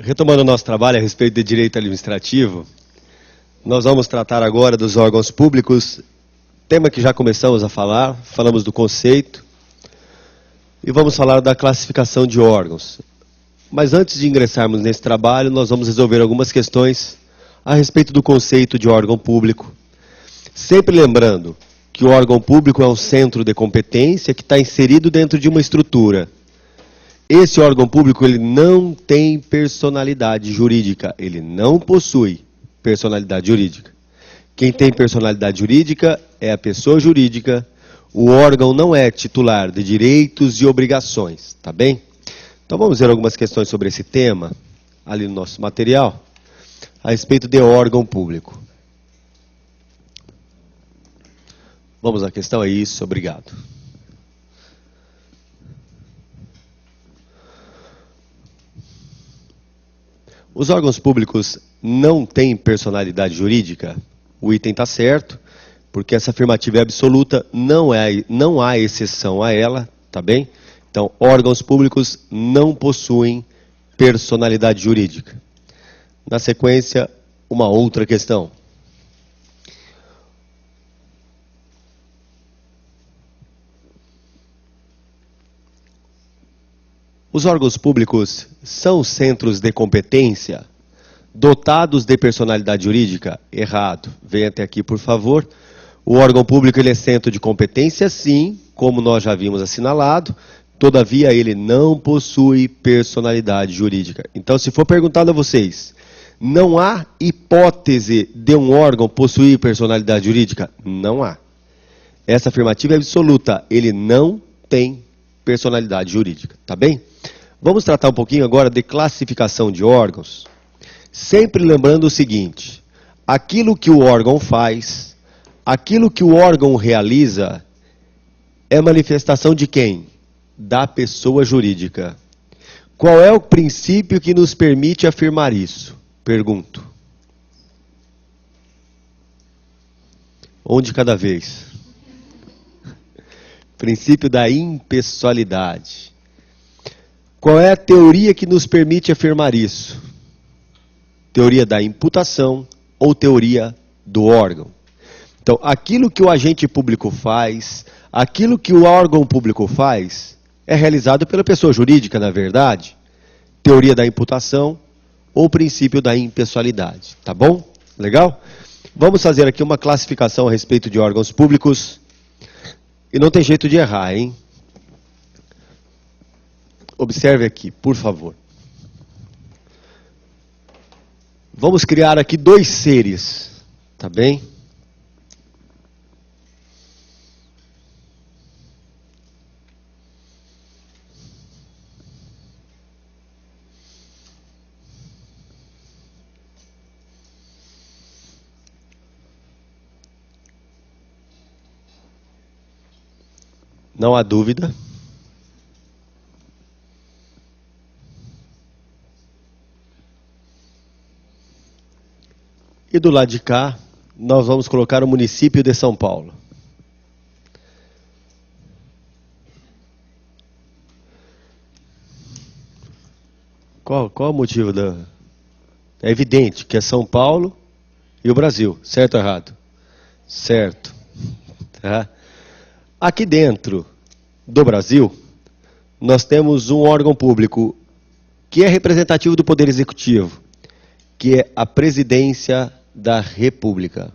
Retomando o nosso trabalho a respeito de direito administrativo, nós vamos tratar agora dos órgãos públicos, tema que já começamos a falar, falamos do conceito, e vamos falar da classificação de órgãos. Mas antes de ingressarmos nesse trabalho, nós vamos resolver algumas questões a respeito do conceito de órgão público. Sempre lembrando que o órgão público é um centro de competência que está inserido dentro de uma estrutura. Esse órgão público ele não tem personalidade jurídica, ele não possui personalidade jurídica. Quem tem personalidade jurídica é a pessoa jurídica, o órgão não é titular de direitos e obrigações, tá bem? Então vamos ver algumas questões sobre esse tema, ali no nosso material, a respeito de órgão público. Vamos à questão, é isso, obrigado. Os órgãos públicos não têm personalidade jurídica? O item está certo, porque essa afirmativa é absoluta, não há exceção a ela, tá bem? Então, órgãos públicos não possuem personalidade jurídica. Na sequência, uma outra questão. Os órgãos públicos são centros de competência dotados de personalidade jurídica? Errado. Venha até aqui, por favor. O órgão público ele é centro de competência, sim, como nós já vimos assinalado. Todavia, ele não possui personalidade jurídica. Então, se for perguntado a vocês, não há hipótese de um órgão possuir personalidade jurídica? Não há. Essa afirmativa é absoluta. Ele não tem personalidade jurídica. Tá bem? Vamos tratar um pouquinho agora de classificação de órgãos. Sempre lembrando o seguinte, aquilo que o órgão faz, aquilo que o órgão realiza, é manifestação de quem? Da pessoa jurídica. Qual é o princípio que nos permite afirmar isso? Pergunto. Um de cada vez. Princípio da impessoalidade. Qual é a teoria que nos permite afirmar isso? Teoria da imputação ou teoria do órgão? Então, aquilo que o agente público faz, aquilo que o órgão público faz, é realizado pela pessoa jurídica, na verdade. Teoria da imputação ou princípio da impessoalidade. Tá bom? Legal? Vamos fazer aqui uma classificação a respeito de órgãos públicos. E não tem jeito de errar, hein? Observe aqui, por favor. Vamos criar aqui dois seres, tá bem? Não há dúvida. E do lado de cá, nós vamos colocar o município de São Paulo. Qual o motivo da... É evidente que é São Paulo e o Brasil, certo ou errado? Certo. Tá? Aqui dentro do Brasil, nós temos um órgão público que é representativo do Poder Executivo, que é a Presidência da República.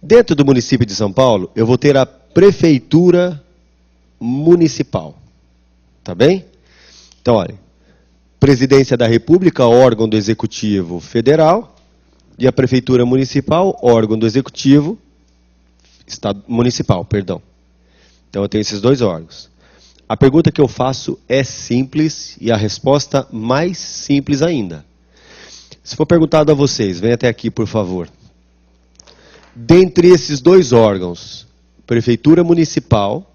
Dentro do município de São Paulo, eu vou ter a Prefeitura Municipal. Tá bem? Então, olha, Presidência da República, órgão do Executivo Federal, e a Prefeitura Municipal, órgão do Executivo Municipal, perdão. Então, eu tenho esses dois órgãos. A pergunta que eu faço é simples e a resposta mais simples ainda. Se for perguntado a vocês, vem até aqui, por favor. Dentre esses dois órgãos, Prefeitura Municipal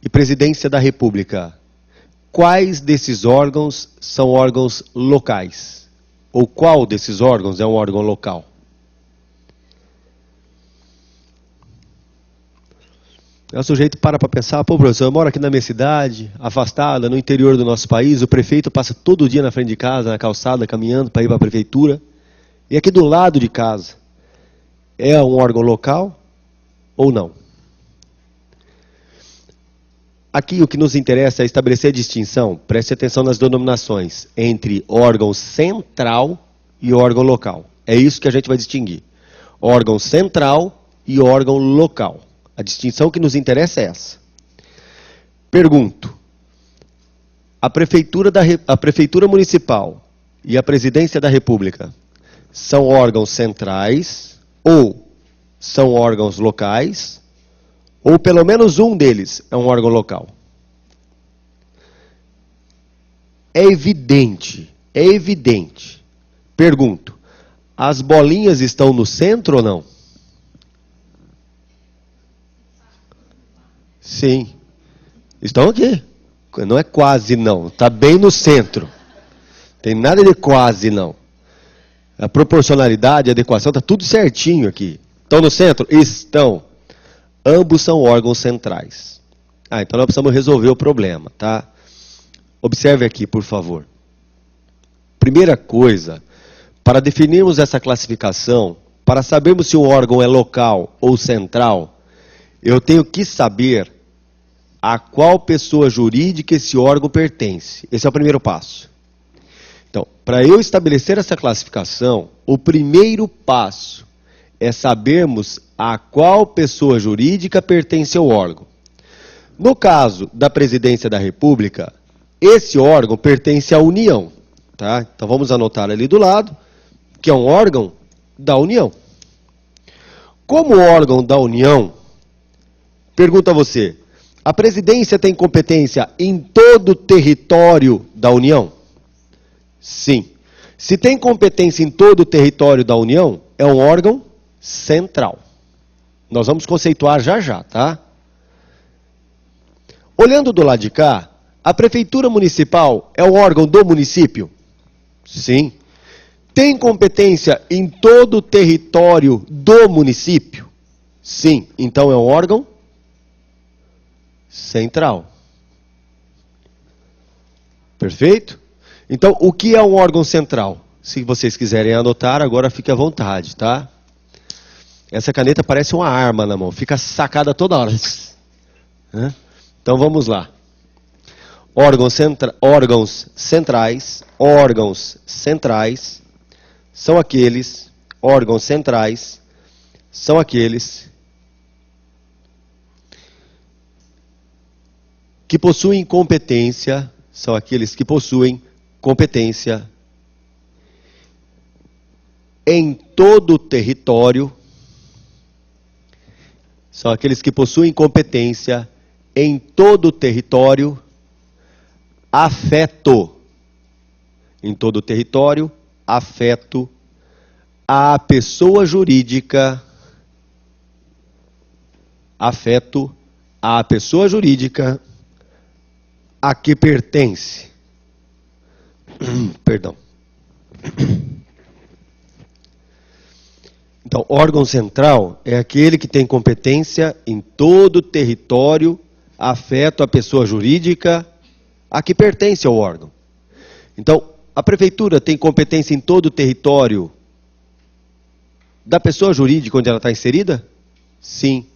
e Presidência da República, quais desses órgãos são órgãos locais? Ou qual desses órgãos é um órgão local? Aí o sujeito para pensar, pô, professor, eu moro aqui na minha cidade, afastada, no interior do nosso país, o prefeito passa todo dia na frente de casa, na calçada, caminhando para ir para a prefeitura. E aqui do lado de casa, é um órgão local ou não? Aqui o que nos interessa é estabelecer a distinção, preste atenção nas denominações, entre órgão central e órgão local. É isso que a gente vai distinguir. Órgão central e órgão local. A distinção que nos interessa é essa. Pergunto, a Prefeitura Municipal e a Presidência da República são órgãos centrais ou são órgãos locais, ou pelo menos um deles é um órgão local? É evidente. Pergunto, as bolinhas estão no centro ou não? Sim. Estão aqui. Não é quase não, está bem no centro. Tem nada de quase não. A proporcionalidade, a adequação, está tudo certinho aqui. Estão no centro? Estão. Ambos são órgãos centrais. Então nós precisamos resolver o problema, tá? Observe aqui, por favor. Primeira coisa, para definirmos essa classificação, para sabermos se um órgão é local ou central, eu tenho que saber a qual pessoa jurídica esse órgão pertence. Esse é o primeiro passo. Então, para eu estabelecer essa classificação, o primeiro passo é sabermos a qual pessoa jurídica pertence ao órgão. No caso da Presidência da República, esse órgão pertence à União. Tá? Então vamos anotar ali do lado, que é um órgão da União. Como órgão da União, pergunta a você, a Presidência tem competência em todo o território da União? Sim. Se tem competência em todo o território da União, é um órgão central. Nós vamos conceituar já, tá? Olhando do lado de cá, a Prefeitura Municipal é um órgão do município? Sim. Tem competência em todo o território do município? Sim. Então é um órgão central. Perfeito? Então, o que é um órgão central? Se vocês quiserem anotar, agora fique à vontade, tá? Essa caneta parece uma arma na mão, fica sacada toda hora. Então vamos lá. Órgãos centrais são aqueles, órgãos centrais são aqueles que possuem competência, em todo o território, são aqueles que possuem competência em todo o território, afeto a pessoa jurídica, a que pertence. Perdão. Então, órgão central é aquele que tem competência em todo o território, afeto a pessoa jurídica a que pertence ao órgão. Então, a prefeitura tem competência em todo o território da pessoa jurídica onde ela está inserida? Sim,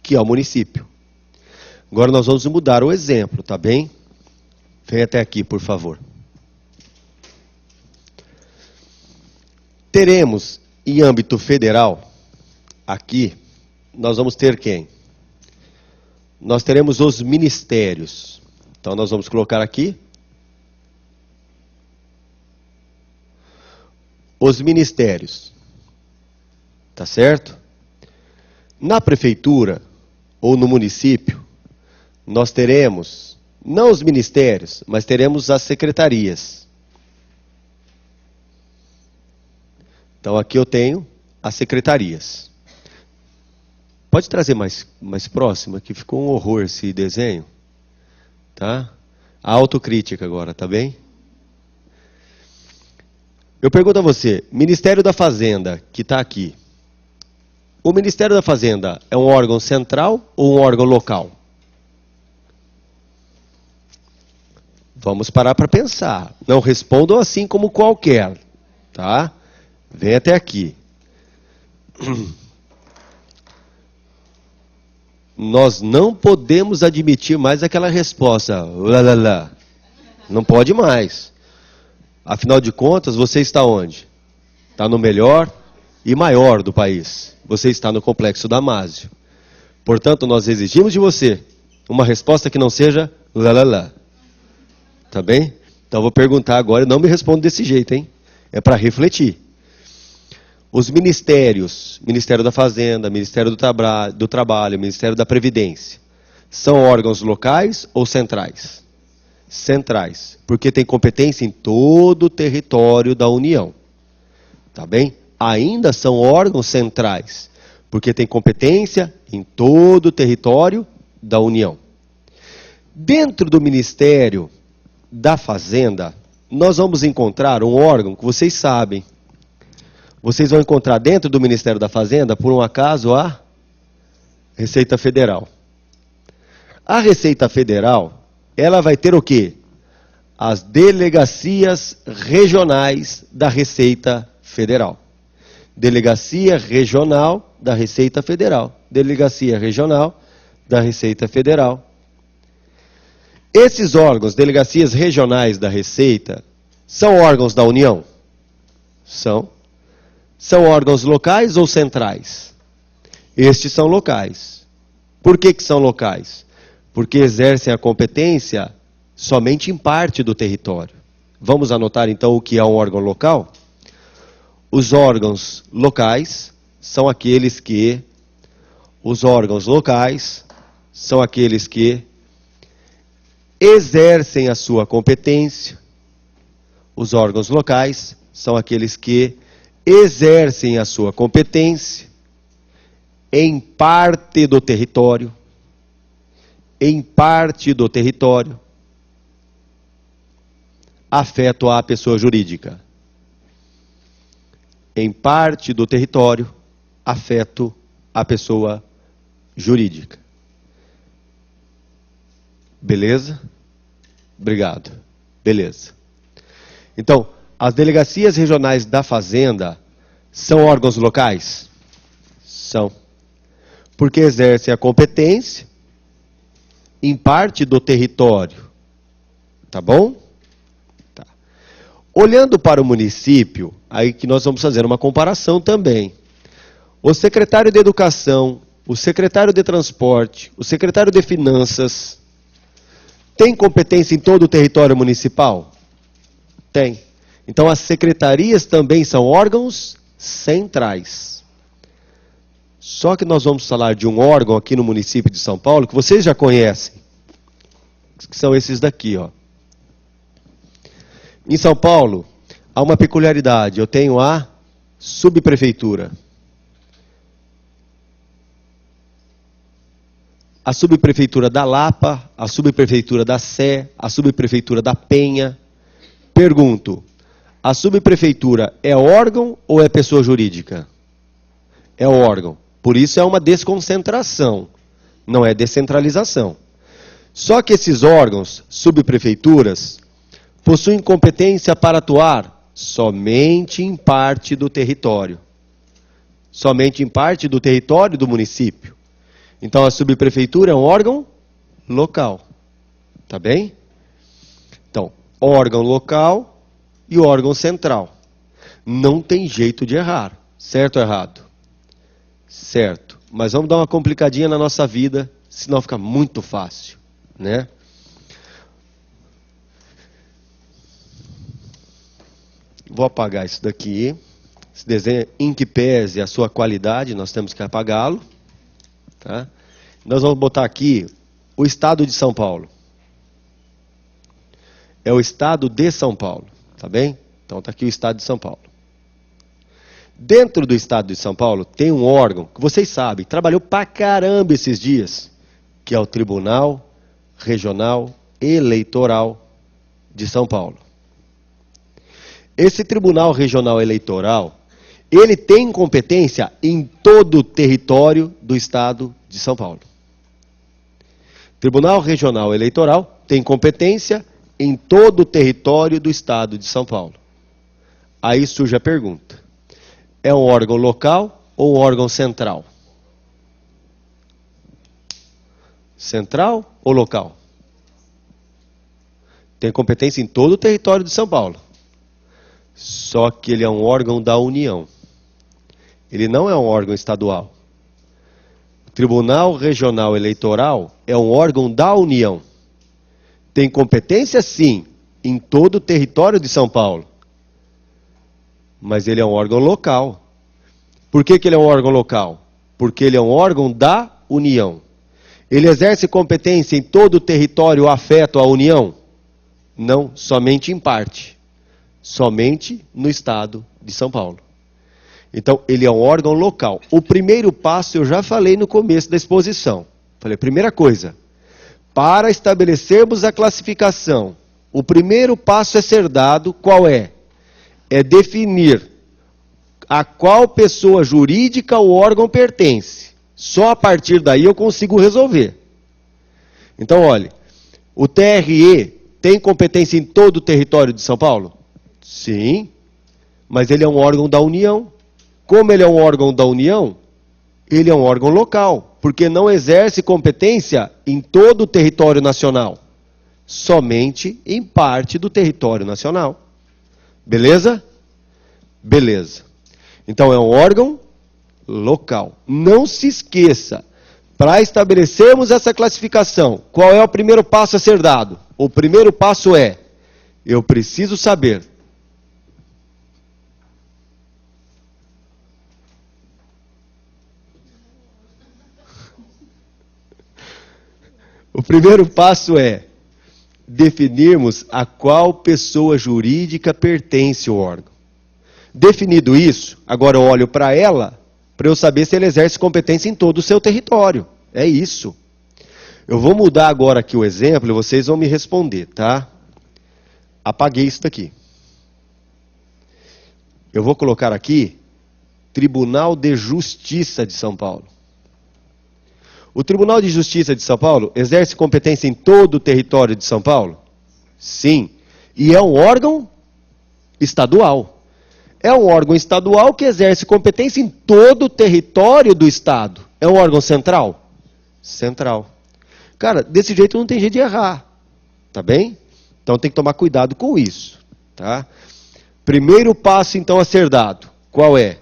que é o município. Agora nós vamos mudar o exemplo, tá bem? Vem até aqui, por favor. Teremos, em âmbito federal, aqui, nós vamos ter quem? Nós teremos os ministérios. Então nós vamos colocar aqui os ministérios. Tá certo? Na prefeitura ou no município, nós teremos, não os ministérios, mas teremos as secretarias. Então aqui eu tenho as secretarias. Pode trazer mais próximo, que ficou um horror esse desenho. Tá? A autocrítica agora, tá bem? Eu pergunto a você, Ministério da Fazenda, que está aqui, O Ministério da Fazenda é um órgão central ou um órgão local? Vamos parar para pensar. Não respondam assim como qualquer, tá? Vem até aqui. Nós não podemos admitir mais aquela resposta. Lá, lá, lá. Não pode mais. Afinal de contas, você está onde? Está no melhor e maior do país. Você está no Complexo Damásio. Portanto, nós exigimos de você uma resposta que não seja lá, lá, lá. Tá bem? Então, eu vou perguntar agora e não me responda desse jeito, hein? É para refletir. Os ministérios, Ministério da Fazenda, Ministério do Trabalho, Ministério da Previdência, são órgãos locais ou centrais? Centrais, porque tem competência em todo o território da União. Tá bem? Ainda são órgãos centrais, porque tem competência em todo o território da União. Dentro do Ministério da Fazenda, nós vamos encontrar um órgão que vocês sabem. Vocês vão encontrar dentro do Ministério da Fazenda, por um acaso, a Receita Federal. A Receita Federal, ela vai ter o quê? As delegacias regionais da Receita Federal. Delegacia Regional da Receita Federal. Delegacia Regional da Receita Federal. Esses órgãos, delegacias regionais da Receita, são órgãos da União? São. São órgãos locais ou centrais? Estes são locais. Por que são locais? Porque exercem a competência somente em parte do território. Vamos anotar então o que é um órgão local? Os órgãos locais são aqueles que exercem a sua competência. Os órgãos locais são aqueles que exercem a sua competência em parte do território, afeto à pessoa jurídica. Em parte do território, afeto à pessoa jurídica. Beleza? Obrigado. Beleza. Então, as delegacias regionais da Fazenda são órgãos locais? São. Porque exercem a competência em parte do território. Tá bom? Tá. Olhando para o município, aí que nós vamos fazer uma comparação também. O secretário de Educação, o secretário de Transporte, o secretário de Finanças, tem competência em todo o território municipal? Tem. Então, as secretarias também são órgãos centrais. Só que nós vamos falar de um órgão aqui no município de São Paulo, que vocês já conhecem, que são esses daqui, ó. Em São Paulo, há uma peculiaridade. Eu tenho a subprefeitura. A subprefeitura da Lapa, a subprefeitura da Sé, a subprefeitura da Penha. Pergunto, a subprefeitura é órgão ou é pessoa jurídica? É órgão. Por isso é uma desconcentração, não é descentralização. Só que esses órgãos, subprefeituras, possuem competência para atuar somente em parte do território. Somente em parte do território do município. Então a subprefeitura é um órgão local. Tá bem? Então, órgão local e órgão central. Não tem jeito de errar. Certo ou errado? Certo. Mas vamos dar uma complicadinha na nossa vida, senão fica muito fácil, né? Vou apagar isso daqui. Esse desenho, em que pese a sua qualidade, nós temos que apagá-lo. Tá? Nós vamos botar aqui o estado de São Paulo. É o estado de São Paulo, tá bem? Então está aqui o estado de São Paulo. Dentro do estado de São Paulo tem um órgão que vocês sabem, trabalhou pra caramba esses dias, que é o Tribunal Regional Eleitoral de São Paulo. Esse Tribunal Regional Eleitoral, Ele tem competência em todo o território do Estado de São Paulo. Tribunal Regional Eleitoral tem competência em todo o território do Estado de São Paulo. Aí surge a pergunta: é um órgão local ou um órgão central? Central ou local? Tem competência em todo o território de São Paulo. Só que ele é um órgão da União. Ele não é um órgão estadual. O Tribunal Regional Eleitoral é um órgão da União. Tem competência, sim, em todo o território de São Paulo. Mas ele é um órgão local. Por que ele é um órgão local? Porque ele é um órgão da União. Ele exerce competência em todo o território afeto à União? Não, somente em parte. Somente no Estado de São Paulo. Então, ele é um órgão local. O primeiro passo eu já falei no começo da exposição. Falei, primeira coisa, para estabelecermos a classificação, o primeiro passo a ser dado, qual é? É definir a qual pessoa jurídica o órgão pertence. Só a partir daí eu consigo resolver. Então, olhe, o TRE tem competência em todo o território de São Paulo? Sim, mas ele é um órgão da União. Como ele é um órgão da União, ele é um órgão local, porque não exerce competência em todo o território nacional, somente em parte do território nacional. Beleza? Beleza. Então é um órgão local. Não se esqueça, para estabelecermos essa classificação, qual é o primeiro passo a ser dado? O primeiro passo é, eu preciso saber o primeiro passo é definirmos a qual pessoa jurídica pertence o órgão. Definido isso, agora eu olho para ela, para eu saber se ela exerce competência em todo o seu território. É isso. Eu vou mudar agora aqui o exemplo e vocês vão me responder, tá? Apaguei isso daqui. Eu vou colocar aqui Tribunal de Justiça de São Paulo. O Tribunal de Justiça de São Paulo exerce competência em todo o território de São Paulo? Sim. E é um órgão estadual. É um órgão estadual que exerce competência em todo o território do Estado. É um órgão central? Central. Cara, desse jeito não tem jeito de errar. Tá bem? Então tem que tomar cuidado com isso. Tá? Primeiro passo, então, a ser dado. Qual é?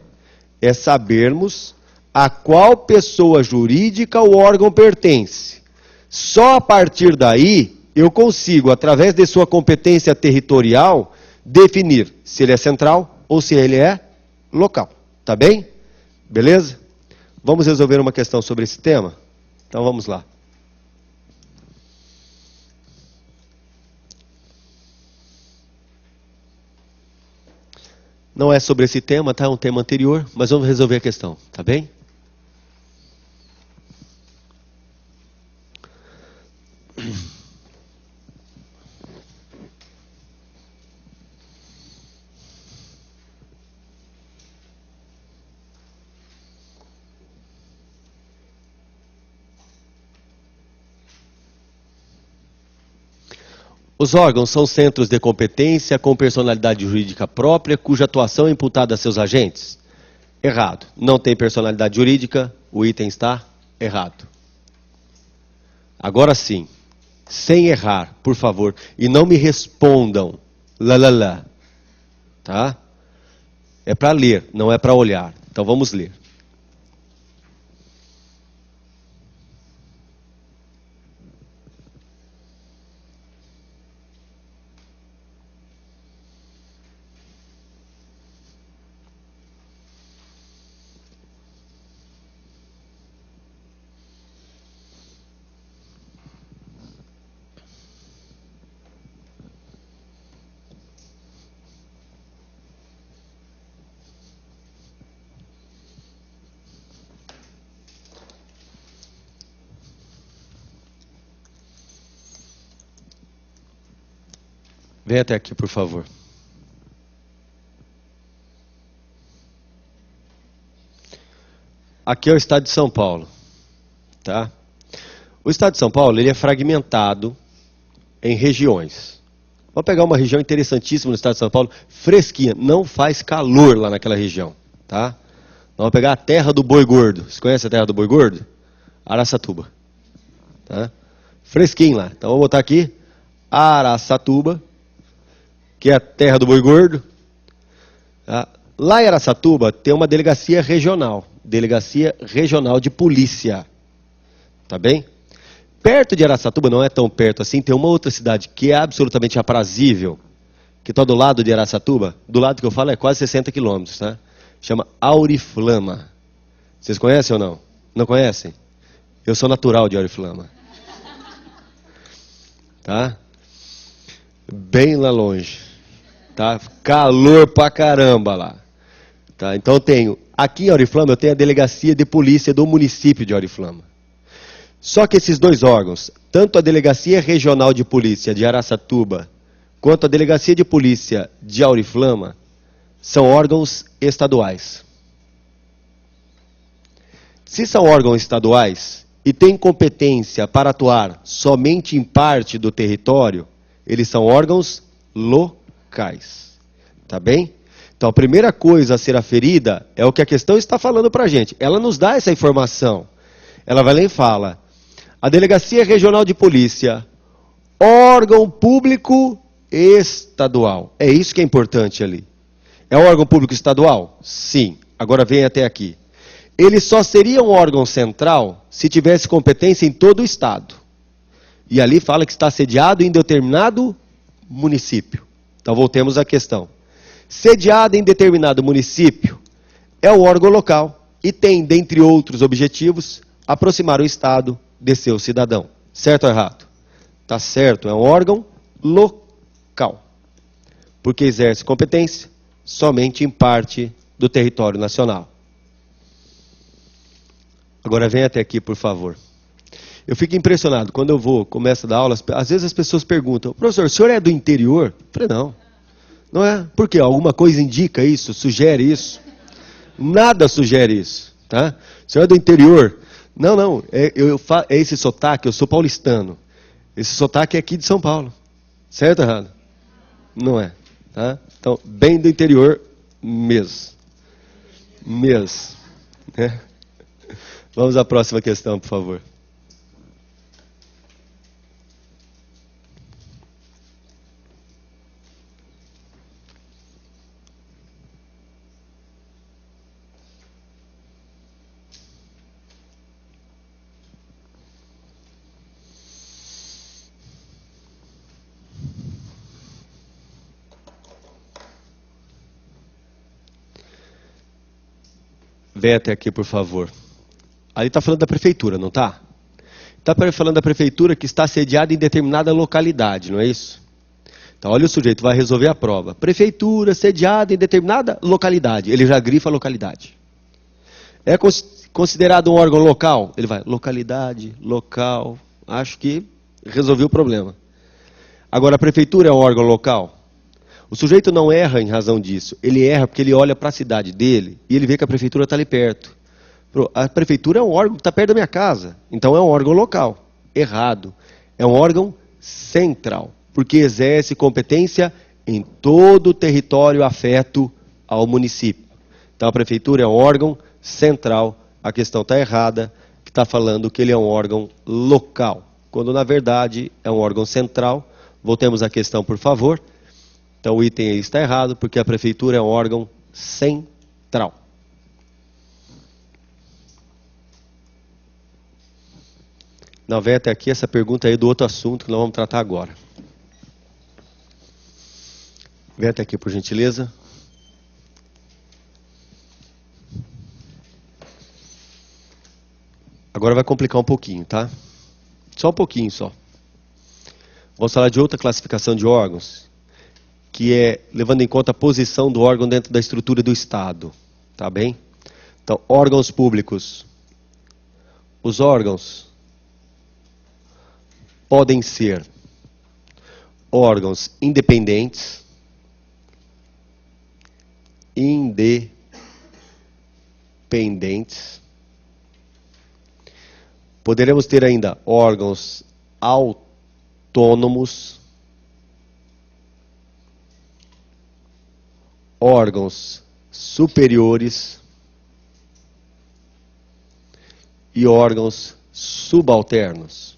É sabermos a qual pessoa jurídica o órgão pertence. Só a partir daí, eu consigo, através de sua competência territorial, definir se ele é central ou se ele é local. Tá bem? Beleza? Vamos resolver uma questão sobre esse tema? Então vamos lá. Não é sobre esse tema, tá? É um tema anterior, mas vamos resolver a questão, tá bem? Os órgãos são centros de competência com personalidade jurídica própria, cuja atuação é imputada a seus agentes? Errado. Não tem personalidade jurídica, o item está errado. Agora sim, sem errar, por favor, e não me respondam lá. Tá? É para ler, não é para olhar. Então vamos ler. Vem até aqui, por favor. Aqui é o estado de São Paulo, tá? O estado de São Paulo, ele é fragmentado em regiões. Vamos pegar uma região interessantíssima no estado de São Paulo, fresquinha, não faz calor lá naquela região, tá? Vamos pegar a terra do boi gordo. Você conhece a terra do boi gordo? Araçatuba, tá? Fresquinho lá. Então vamos botar aqui Araçatuba, que é a terra do boi gordo. Tá? Lá em Araçatuba tem uma delegacia regional de polícia, tá bem? Perto de Araçatuba, não é tão perto assim, tem uma outra cidade que é absolutamente aprazível, que está do lado de Araçatuba, do lado que eu falo é quase 60 quilômetros, tá? Chama Auriflama. Vocês conhecem ou não? Não conhecem? Eu sou natural de Auriflama. Tá? Bem lá longe. Tá? Calor pra caramba lá. Tá? Então aqui em Auriflama eu tenho a delegacia de polícia do município de Auriflama. Só que esses dois órgãos, tanto a Delegacia Regional de Polícia de Araçatuba, quanto a Delegacia de Polícia de Auriflama, são órgãos estaduais. Se são órgãos estaduais e têm competência para atuar somente em parte do território, eles são órgãos locais. Tá bem? Então a primeira coisa a ser aferida é o que a questão está falando para a gente. Ela nos dá essa informação. Ela vai lá e fala: a Delegacia Regional de Polícia, órgão público estadual. É isso que é importante ali. É um órgão público estadual? Sim. Agora vem até aqui. Ele só seria um órgão central se tivesse competência em todo o estado. E ali fala que está sediado em determinado município. Então voltemos à questão. Sediado em determinado município é o órgão local e tem, dentre outros objetivos, aproximar o Estado de seu cidadão. Certo ou errado? Tá certo, é um órgão local. Porque exerce competência somente em parte do território nacional. Agora vem até aqui, por favor. Eu fico impressionado, quando eu começo a dar aula, às vezes as pessoas perguntam: professor, o senhor é do interior? Eu falei: não. Não é? Por quê? Alguma coisa indica isso? Sugere isso? Nada sugere isso. Tá? O senhor é do interior? Não. É esse sotaque, eu sou paulistano. Esse sotaque é aqui de São Paulo. Certo ou errado? Não é. Tá? Então, bem do interior mesmo. Mesmo. Né? Vamos à próxima questão, por favor. Vem até aqui, por favor. Ali está falando da prefeitura, não está? Está falando da prefeitura que está sediada em determinada localidade, não é isso? Então, olha, o sujeito vai resolver a prova. Prefeitura sediada em determinada localidade. Ele já grifa a localidade. É considerado um órgão local? Ele vai, localidade, local. Acho que resolveu o problema. Agora, a prefeitura é um órgão local? O sujeito não erra em razão disso. Ele erra porque ele olha para a cidade dele e ele vê que a prefeitura está ali perto. A prefeitura é um órgão que está perto da minha casa. Então é um órgão local. Errado. É um órgão central. Porque exerce competência em todo o território afeto ao município. Então a prefeitura é um órgão central. A questão está errada, que está falando que ele é um órgão local. Quando na verdade é um órgão central. Voltemos à questão, por favor. Então o item aí está errado, porque a prefeitura é um órgão central. Não, vem até aqui essa pergunta aí do outro assunto que nós vamos tratar agora. Vem até aqui, por gentileza. Agora vai complicar um pouquinho, tá? Só um pouquinho, só. Vamos falar de outra classificação de órgãos, que é levando em conta a posição do órgão dentro da estrutura do Estado. Tá bem? Então, órgãos públicos. Os órgãos podem ser órgãos independentes, Poderemos ter ainda órgãos autônomos, órgãos superiores e órgãos subalternos.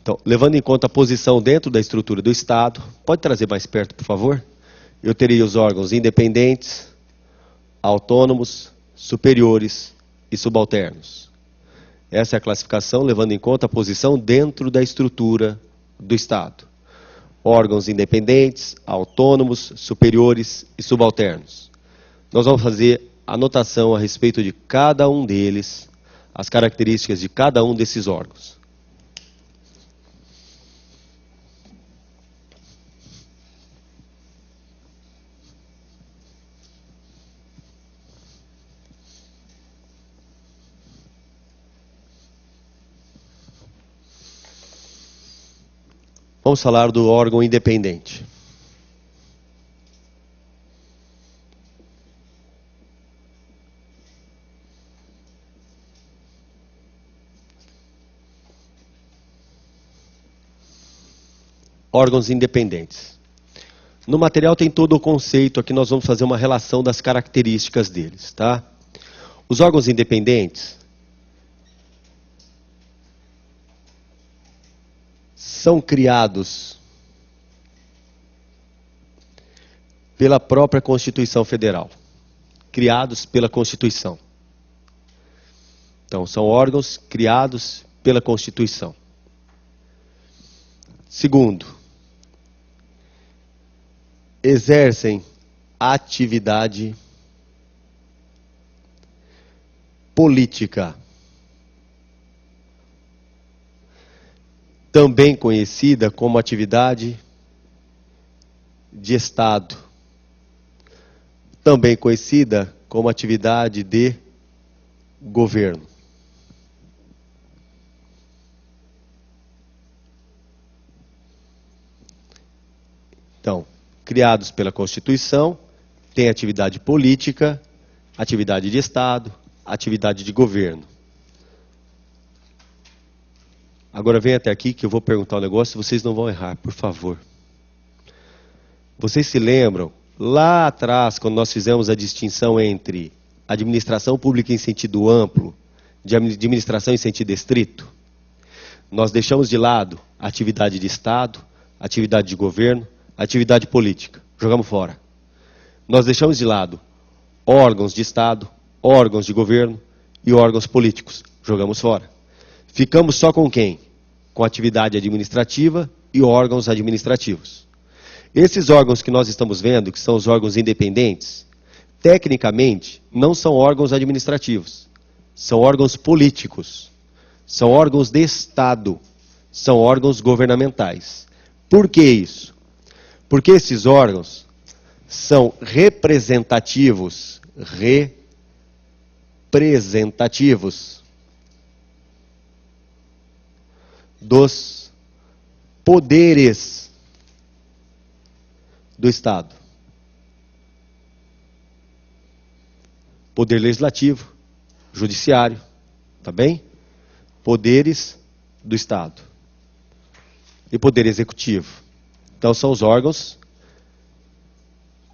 Então, levando em conta a posição dentro da estrutura do Estado, pode trazer mais perto, por favor? Eu teria os órgãos independentes, autônomos, superiores e subalternos. Essa é a classificação, levando em conta a posição dentro da estrutura do Estado. Órgãos independentes, autônomos, superiores e subalternos. Nós vamos fazer anotação a respeito de cada um deles, as características de cada um desses órgãos. Vamos falar do órgão independente. Órgãos independentes. No material tem todo o conceito, aqui nós vamos fazer uma relação das características deles, tá? Os órgãos independentes são criados pela própria Constituição Federal. Criados pela Constituição. Então, são órgãos criados pela Constituição. Segundo, exercem atividade política, também conhecida como atividade de Estado, também conhecida como atividade de governo. Então, criados pela Constituição, têm atividade política, atividade de Estado, atividade de governo. Agora vem até aqui que eu vou perguntar um negócio e vocês não vão errar, por favor. Vocês se lembram, lá atrás, quando nós fizemos a distinção entre administração pública em sentido amplo, de administração em sentido estrito, nós deixamos de lado a atividade de Estado, atividade de governo, atividade política. Jogamos fora. Nós deixamos de lado órgãos de Estado, órgãos de governo e órgãos políticos. Jogamos fora. Ficamos só com quem? Com atividade administrativa e órgãos administrativos. Esses órgãos que nós estamos vendo, que são os órgãos independentes, tecnicamente não são órgãos administrativos. São órgãos políticos. São órgãos de Estado. São órgãos governamentais. Por que isso? Porque esses órgãos são representativos dos poderes do Estado. Poder legislativo, judiciário, tá bem? Poderes do Estado. E poder executivo. Então são os órgãos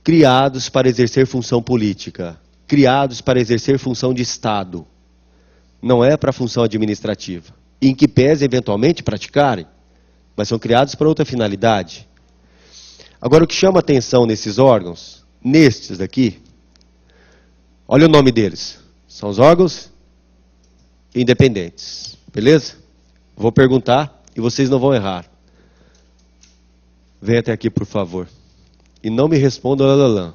criados para exercer função política, criados para exercer função de Estado. Não é para função administrativa. Em que pese eventualmente praticarem, mas são criados para outra finalidade. Agora o que chama atenção nesses órgãos, nestes daqui, olha o nome deles. São os órgãos independentes. Beleza? Vou perguntar e vocês não vão errar. Vem até aqui, por favor. E não me respondam lalala.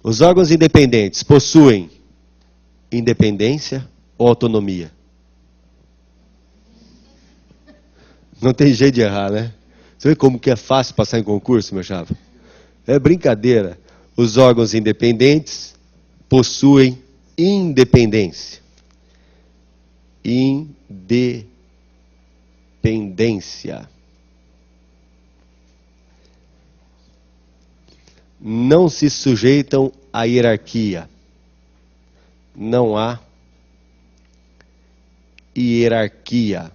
Os órgãos independentes possuem independência ou autonomia? Não tem jeito de errar, né? Você vê como que é fácil passar em concurso, meu chapa? É brincadeira. Os órgãos independentes possuem independência. Independência. Não se sujeitam a hierarquia. Não há hierarquia.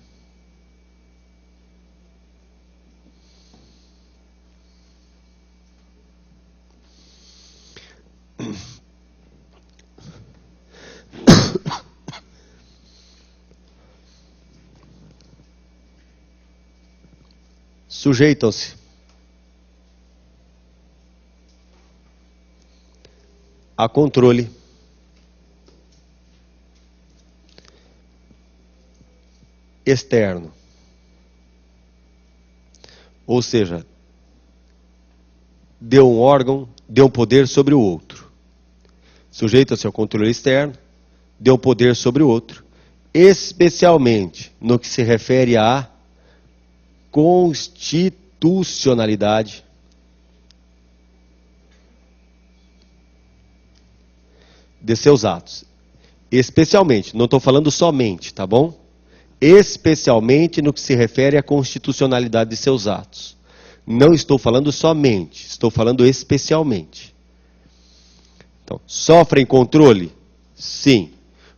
Sujeitam-se a controle externo. Ou seja, deu um órgão, deu um poder sobre o outro. Sujeita-se ao controle externo, deu poder sobre o outro, especialmente no que se refere à constitucionalidade de seus atos. Especialmente, não estou falando somente, tá bom? Especialmente no que se refere à constitucionalidade de seus atos. Não estou falando somente, estou falando especialmente. Então, sofrem controle? Sim.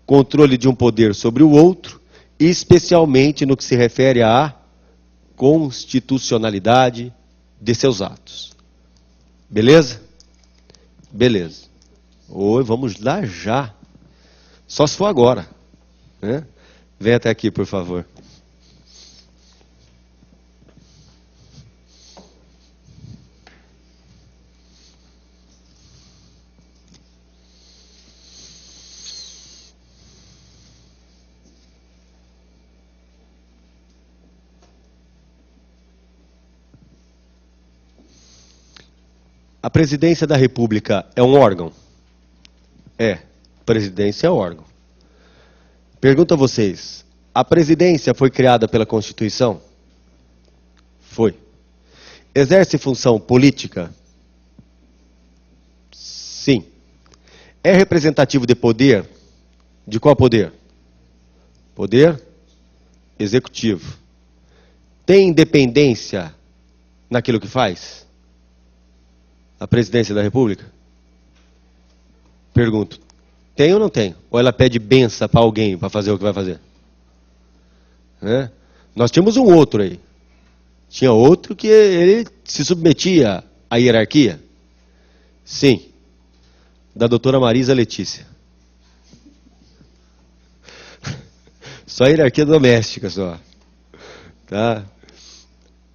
Controle de um poder sobre o outro, especialmente no que se refere à constitucionalidade de seus atos. Beleza? Beleza. Oi, vamos lá já. Só se for agora, né? Vem até aqui, por favor. A presidência da República é um órgão? É. Presidência é órgão. Pergunto a vocês, a presidência foi criada pela Constituição? Foi. Exerce função política? Sim. É representativo de poder? De qual poder? Poder executivo. Tem independência naquilo que faz? A presidência da República? Pergunto, tem ou não tem? Ou ela pede benção para alguém para fazer o que vai fazer? Né? Nós tínhamos um outro aí. Tinha outro que ele se submetia à hierarquia? Sim. Da doutora Marisa Letícia. Só hierarquia doméstica, só. Tá?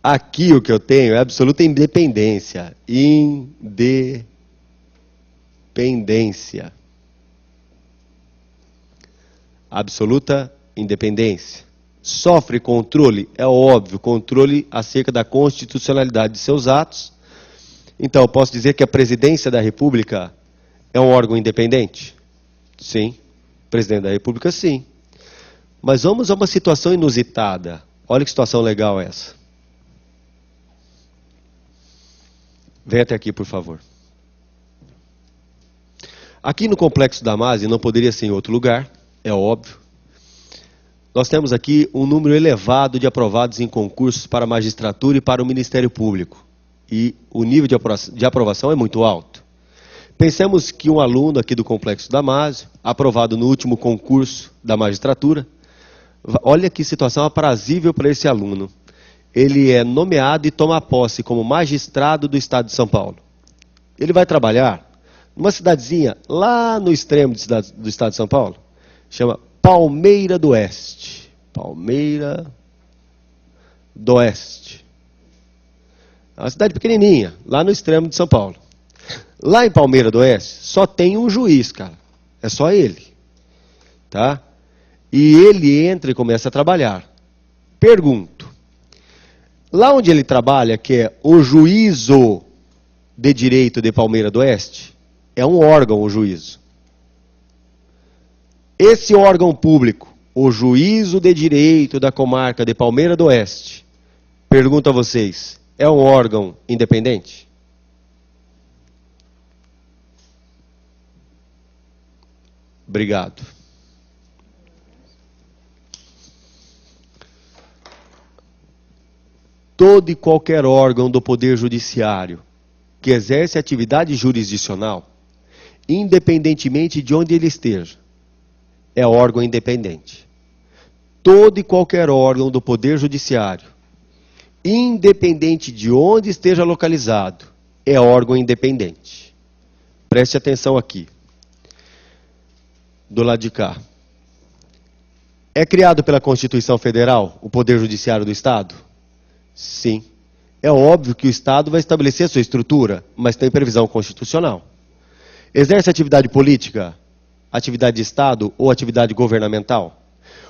Aqui o que eu tenho é absoluta independência. Independência. Absoluta independência. Sofre controle? É óbvio, controle acerca da constitucionalidade de seus atos. Então, eu posso dizer que a presidência da República é um órgão independente? Sim. Presidente da República, sim. Mas vamos a uma situação inusitada. Olha que situação legal essa. Vem até aqui, por favor. Aqui no Complexo da Mase, não poderia ser em outro lugar, é óbvio. Nós temos aqui um número elevado de aprovados em concursos para a magistratura e para o Ministério Público. E o nível de aprovação é muito alto. Pensemos que um aluno aqui do Complexo da Mase, aprovado no último concurso da magistratura, olha que situação aprazível para esse aluno. Ele é nomeado e toma posse como magistrado do Estado de São Paulo. Ele vai trabalhar numa cidadezinha lá no extremo do Estado de São Paulo, chama Palmeira do Oeste. Palmeira do Oeste. É uma cidade pequenininha, lá no extremo de São Paulo. Lá em Palmeira do Oeste, só tem um juiz, cara. É só ele. Tá? E ele entra e começa a trabalhar. Pergunto. Lá onde ele trabalha, que é o Juízo de Direito de Palmeira do Oeste, é um órgão, o juízo. Esse órgão público, o Juízo de Direito da Comarca de Palmeira do Oeste, pergunto a vocês, é um órgão independente? Obrigado. Todo e qualquer órgão do Poder Judiciário que exerce atividade jurisdicional, independentemente de onde ele esteja. É órgão independente. Todo e qualquer órgão do Poder Judiciário, independente de onde esteja localizado, é órgão independente. Preste atenção aqui. Do lado de cá. É criado pela Constituição Federal o Poder Judiciário do Estado? Sim. É óbvio que o Estado vai estabelecer a sua estrutura, mas tem previsão constitucional. Exerce atividade política, atividade de Estado ou atividade governamental?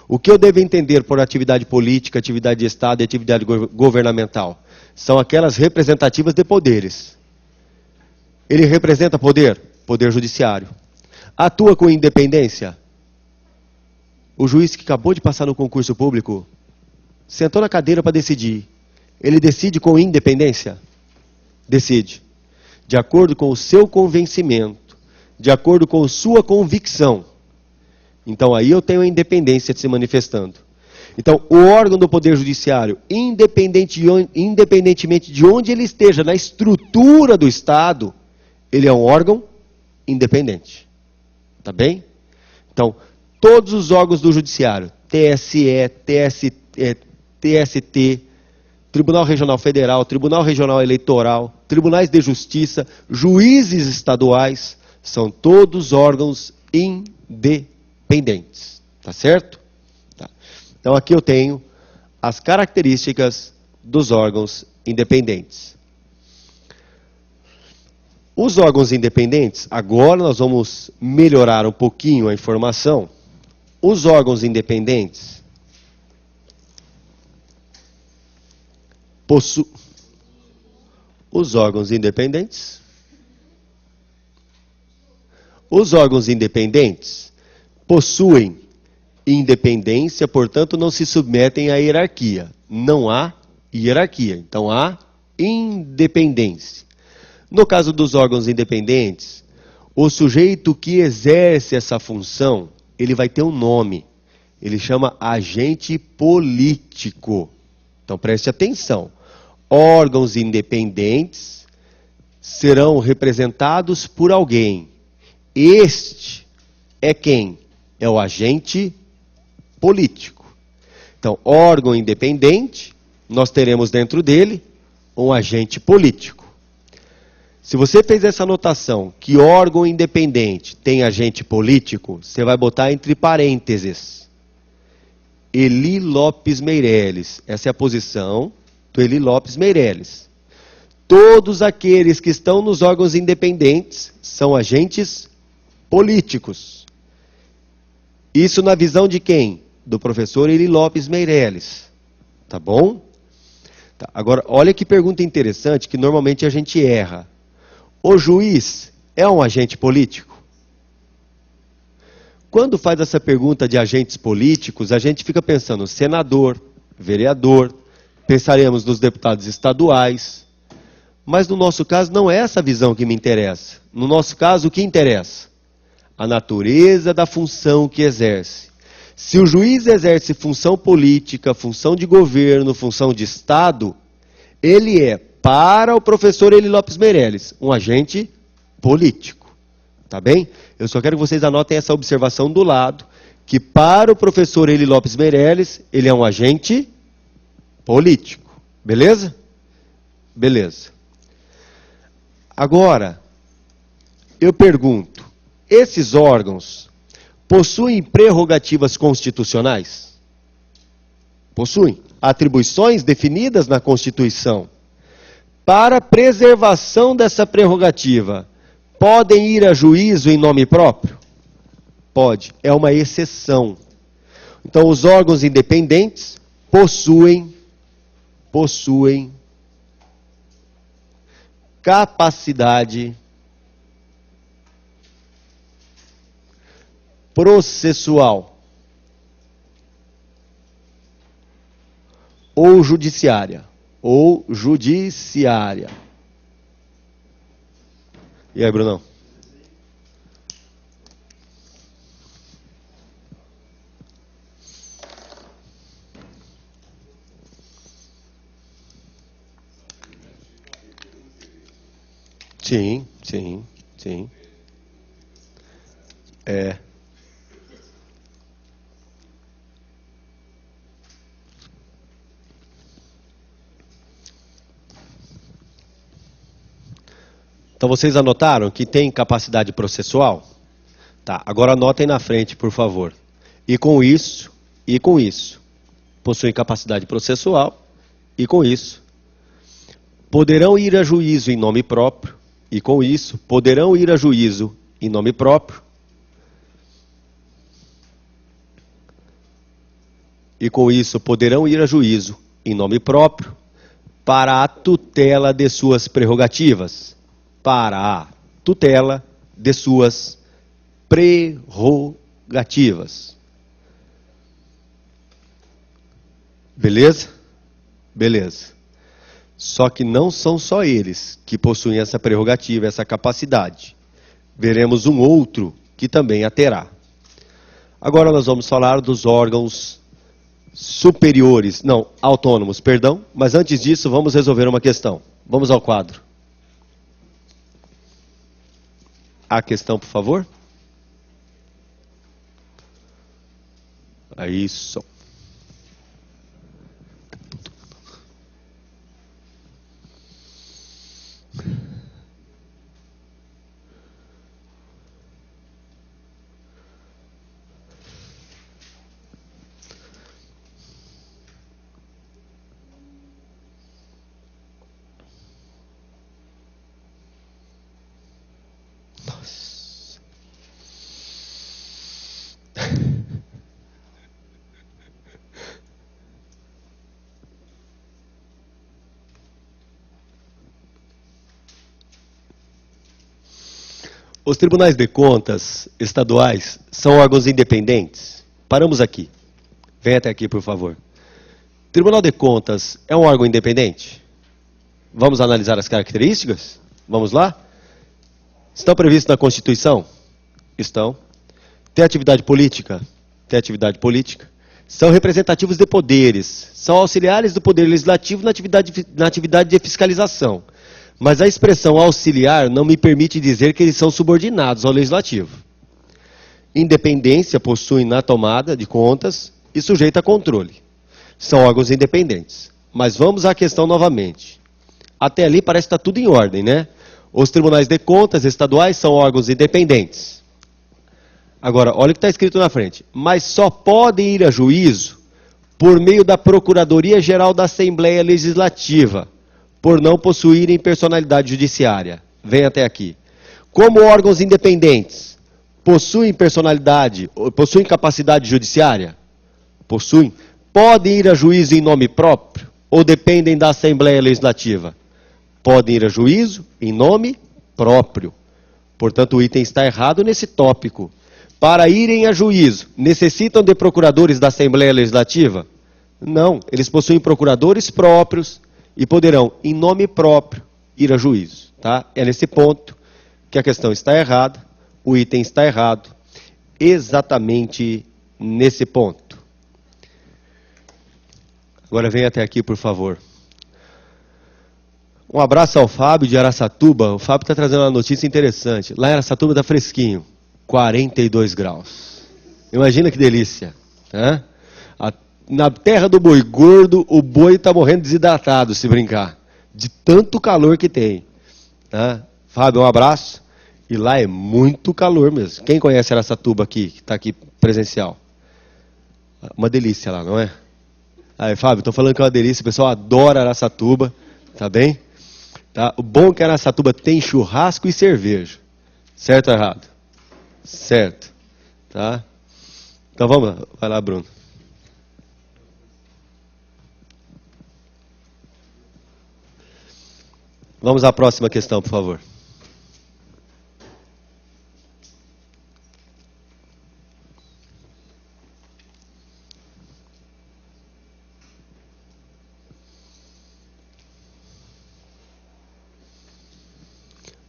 O que eu devo entender por atividade política, atividade de Estado e atividade governamental? São aquelas representativas de poderes. Ele representa poder? Poder judiciário. Atua com independência? O juiz que acabou de passar no concurso público sentou na cadeira para decidir. Ele decide com independência? Decide. De acordo com o seu convencimento, de acordo com sua convicção. Então aí eu tenho a independência de se manifestando. Então o órgão do Poder Judiciário, independentemente de onde ele esteja na estrutura do Estado, ele é um órgão independente. Tá bem? Então, todos os órgãos do Judiciário, TSE, TST, Tribunal Regional Federal, Tribunal Regional Eleitoral, Tribunais de Justiça, juízes estaduais, são todos órgãos independentes. Tá certo? Tá. Então aqui eu tenho as características dos órgãos independentes. Os órgãos independentes, agora nós vamos melhorar um pouquinho a informação. Os órgãos independentes Os órgãos independentes possuem independência, portanto não se submetem à hierarquia. Não há hierarquia, então há independência. No caso dos órgãos independentes, o sujeito que exerce essa função, ele vai ter um nome. Ele chama agente político. Então preste atenção. Órgãos independentes serão representados por alguém. Este é quem? É o agente político. Então, órgão independente, nós teremos dentro dele um agente político. Se você fez essa anotação, que órgão independente tem agente político, você vai botar entre parênteses. Eli Lopes Meireles. Essa é a posição do Eli Lopes Meireles. Todos aqueles que estão nos órgãos independentes são agentes políticos. Isso na visão de quem? Do professor Eli Lopes Meireles. Tá bom? Tá. Agora, olha que pergunta interessante que normalmente a gente erra. O juiz é um agente político? Quando faz essa pergunta de agentes políticos, a gente fica pensando senador, vereador, pensaremos nos deputados estaduais. Mas no nosso caso não é essa visão que me interessa. No nosso caso, o que interessa? A natureza da função que exerce. Se o juiz exerce função política, função de governo, função de Estado, ele é, para o professor Eli Lopes Meireles, um agente político. Tá bem? Eu só quero que vocês anotem essa observação do lado, que para o professor Eli Lopes Meireles, ele é um agente político. Beleza? Beleza. Agora, eu pergunto, esses órgãos possuem prerrogativas constitucionais? Possuem atribuições definidas na Constituição. Para preservação dessa prerrogativa, podem ir a juízo em nome próprio? Pode, é uma exceção. Então, os órgãos independentes possuem capacidade processual ou judiciária. E aí, Brunão? Sim. É. Então vocês anotaram que tem capacidade processual? Tá, agora anotem na frente, por favor. E com isso, possuem capacidade processual, e com isso, poderão ir a juízo em nome próprio, e com isso, poderão ir a juízo em nome próprio, e com isso, poderão ir a juízo em nome próprio, para a tutela de suas prerrogativas. Para a tutela de suas prerrogativas. Beleza? Beleza. Só que não são só eles que possuem essa prerrogativa, essa capacidade. Veremos um outro que também a terá. Agora nós vamos falar dos órgãos superiores, não, autônomos, perdão. Mas antes disso, vamos resolver uma questão. Vamos ao quadro. A questão, por favor. É isso. Os tribunais de contas estaduais são órgãos independentes? Paramos aqui. Vem até aqui, por favor. Tribunal de Contas é um órgão independente? Vamos analisar as características? Vamos lá? Estão previstos na Constituição? Estão. Tem atividade política? Tem atividade política. São representativos de poderes. São auxiliares do Poder Legislativo na atividade de fiscalização. Mas a expressão auxiliar não me permite dizer que eles são subordinados ao Legislativo. Independência possuem na tomada de contas e sujeita a controle. São órgãos independentes. Mas vamos à questão novamente. Até ali parece que está tudo em ordem, né? Os tribunais de contas estaduais são órgãos independentes. Agora, olha o que está escrito na frente. Mas só podem ir a juízo por meio da Procuradoria-Geral da Assembleia Legislativa, por não possuírem personalidade judiciária. Vem até aqui. Como órgãos independentes, possuem personalidade, possuem capacidade judiciária? Possuem. Podem ir a juízo em nome próprio ou dependem da Assembleia Legislativa? Podem ir a juízo em nome próprio. Portanto, o item está errado nesse tópico. Para irem a juízo, necessitam de procuradores da Assembleia Legislativa? Não, eles possuem procuradores próprios e poderão, em nome próprio, ir a juízo. Tá? É nesse ponto que a questão está errada, o item está errado, exatamente nesse ponto. Agora vem até aqui, por favor. Um abraço ao Fábio de Araçatuba. O Fábio está trazendo uma notícia interessante. Lá em Araçatuba está fresquinho, 42 graus. Imagina que delícia. Né? Na terra do boi gordo, o boi está morrendo desidratado, se brincar. De tanto calor que tem. Tá? Fábio, um abraço. E lá é muito calor mesmo. Quem conhece Araçatuba aqui, que está aqui presencial? Uma delícia lá, não é? Aí, Fábio, estou falando que é uma delícia. O pessoal adora Araçatuba. Tá bem? Tá? O bom é que Araçatuba tem churrasco e cerveja. Certo ou errado? Certo. Tá? Então vamos lá. Vai lá, Bruno. Vamos à próxima questão, por favor.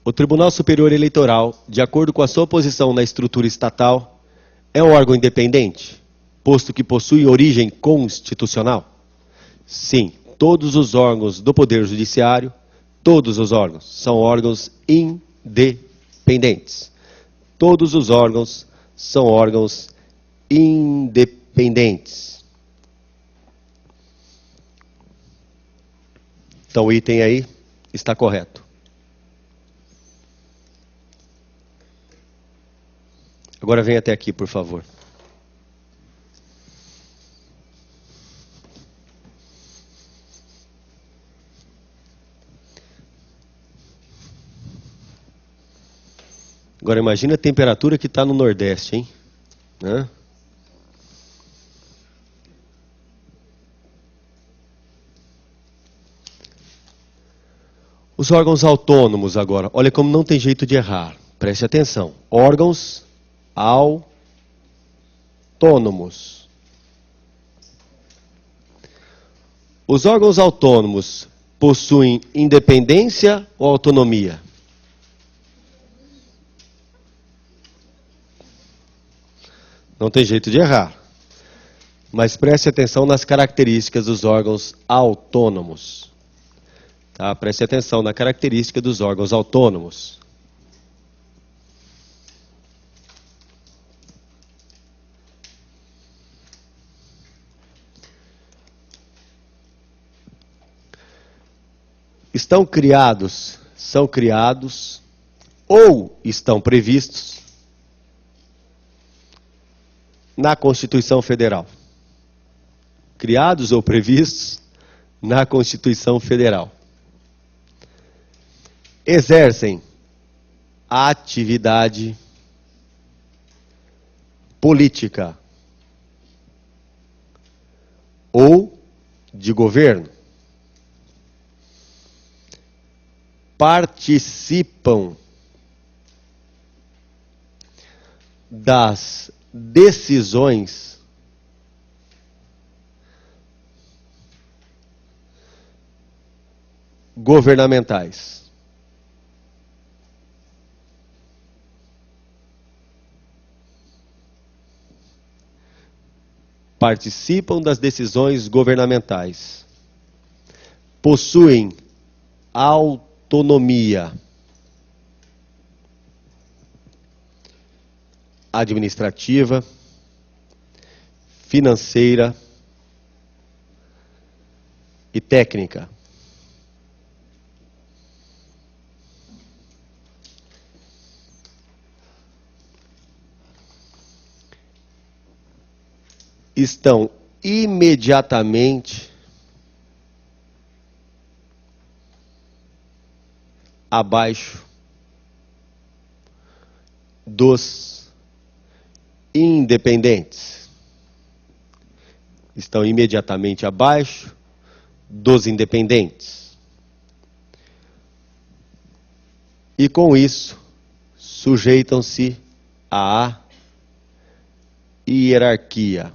O Tribunal Superior Eleitoral, de acordo com a sua posição na estrutura estatal, é um órgão independente, posto que possui origem constitucional? Sim, todos os órgãos do Poder Judiciário, todos os órgãos são órgãos independentes. Todos os órgãos são órgãos independentes. Então o item aí está correto. Agora vem até aqui, por favor. Agora imagina a temperatura que está no Nordeste, hein? Hã? Os órgãos autônomos agora. Olha como não tem jeito de errar. Preste atenção. Órgãos autônomos. Os órgãos autônomos possuem independência ou autonomia? Não tem jeito de errar. Mas preste atenção nas características dos órgãos autônomos. Tá? Preste atenção na característica dos órgãos autônomos. São criados ou estão previstos na Constituição Federal. Criados ou previstos na Constituição Federal. Exercem a atividade política ou de governo. Participam das decisões governamentais. Participam das decisões governamentais. Possuem autonomia administrativa, financeira e técnica. Estão imediatamente abaixo dos independentes. Estão imediatamente abaixo dos independentes. E com isso, sujeitam-se à hierarquia.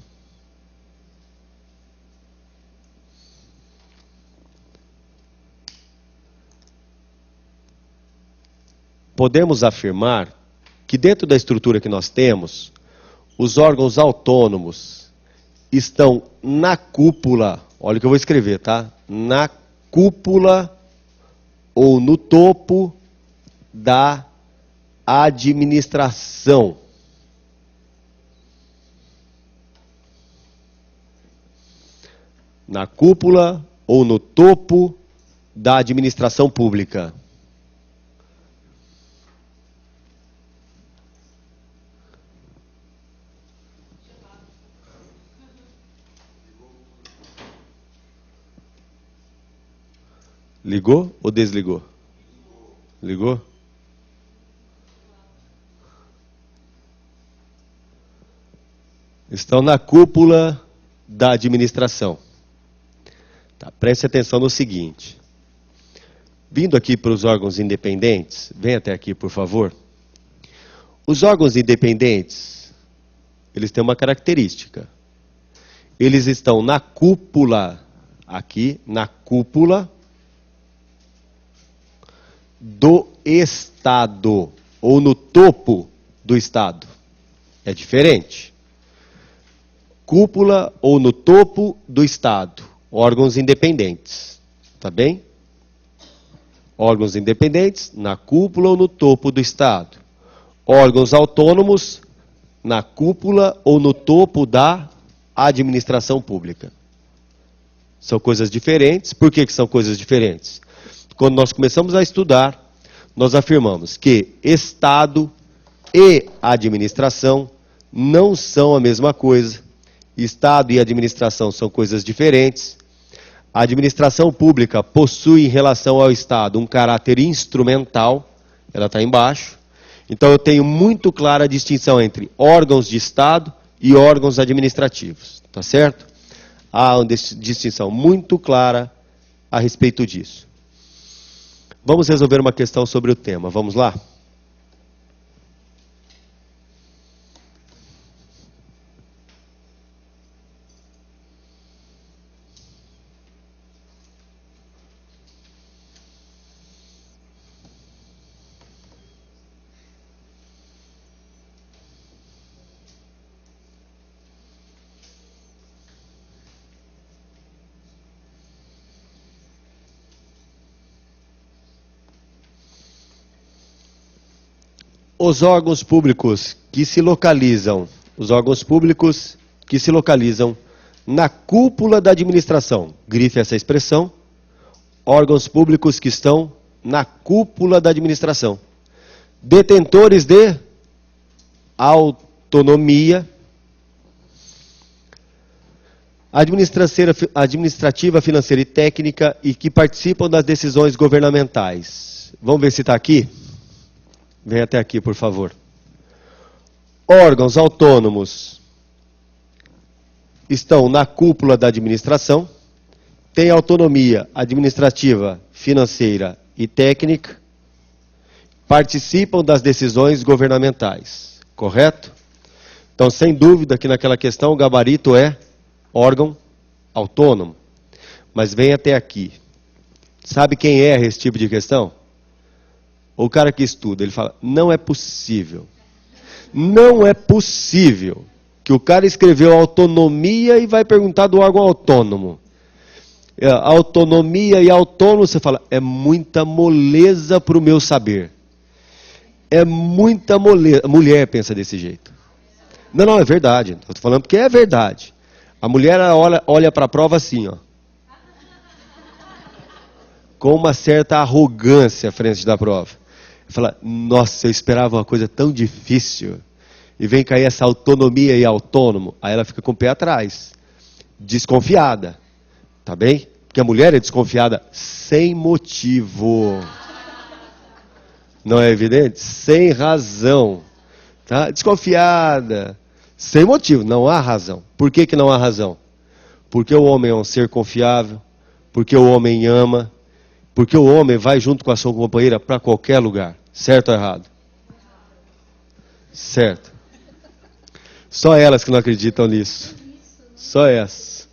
Podemos afirmar que dentro da estrutura que nós temos, os órgãos autônomos estão na cúpula, olha o que eu vou escrever, tá? Na cúpula ou no topo da administração. Na cúpula ou no topo da administração pública. Ligou ou desligou? Ligou? Estão na cúpula da administração. Tá, preste atenção no seguinte. Vindo aqui para os órgãos independentes, vem até aqui, por favor. Os órgãos independentes, eles têm uma característica. Eles estão na cúpula, aqui, na cúpula do Estado, ou no topo do Estado. É diferente. Cúpula ou no topo do Estado. Órgãos independentes. Tá bem? Órgãos independentes na cúpula ou no topo do Estado. Órgãos autônomos na cúpula ou no topo da administração pública. São coisas diferentes. Por que são coisas diferentes? Quando nós começamos a estudar, nós afirmamos que Estado e administração não são a mesma coisa. Estado e administração são coisas diferentes. A administração pública possui, em relação ao Estado, um caráter instrumental. Ela está embaixo. Então, eu tenho muito clara a distinção entre órgãos de Estado e órgãos administrativos. Tá certo? Há uma distinção muito clara a respeito disso. Vamos resolver uma questão sobre o tema. Vamos lá? Os órgãos públicos que se localizam na cúpula da administração, grife essa expressão, órgãos públicos que estão na cúpula da administração, detentores de autonomia administrativa, financeira e técnica e que participam das decisões governamentais. Vamos ver se está aqui? Vem até aqui, por favor. Órgãos autônomos estão na cúpula da administração, têm autonomia administrativa, financeira e técnica, participam das decisões governamentais. Correto? Então, sem dúvida que naquela questão o gabarito é órgão autônomo. Mas vem até aqui. Sabe quem erra esse tipo de questão? O cara que estuda, ele fala, não é possível. Não é possível que o cara escreveu autonomia e vai perguntar do órgão autônomo. Autonomia e autônomo, você fala, é muita moleza para o meu saber. É muita moleza. A mulher pensa desse jeito. Não, é verdade. Estou falando porque é verdade. A mulher olha para a prova assim, ó. Com uma certa arrogância à frente da prova. Fala, nossa, eu esperava uma coisa tão difícil. E vem cair essa autonomia e autônomo. Aí ela fica com o pé atrás. Desconfiada. Tá bem? Porque a mulher é desconfiada sem motivo. Não é evidente? Sem razão. Tá? Desconfiada. Sem motivo. Não há razão. Por que não há razão? Porque o homem é um ser confiável. Porque o homem ama. Porque o homem vai junto com a sua companheira para qualquer lugar. Certo ou errado? Certo. Só elas que não acreditam nisso. Só essas.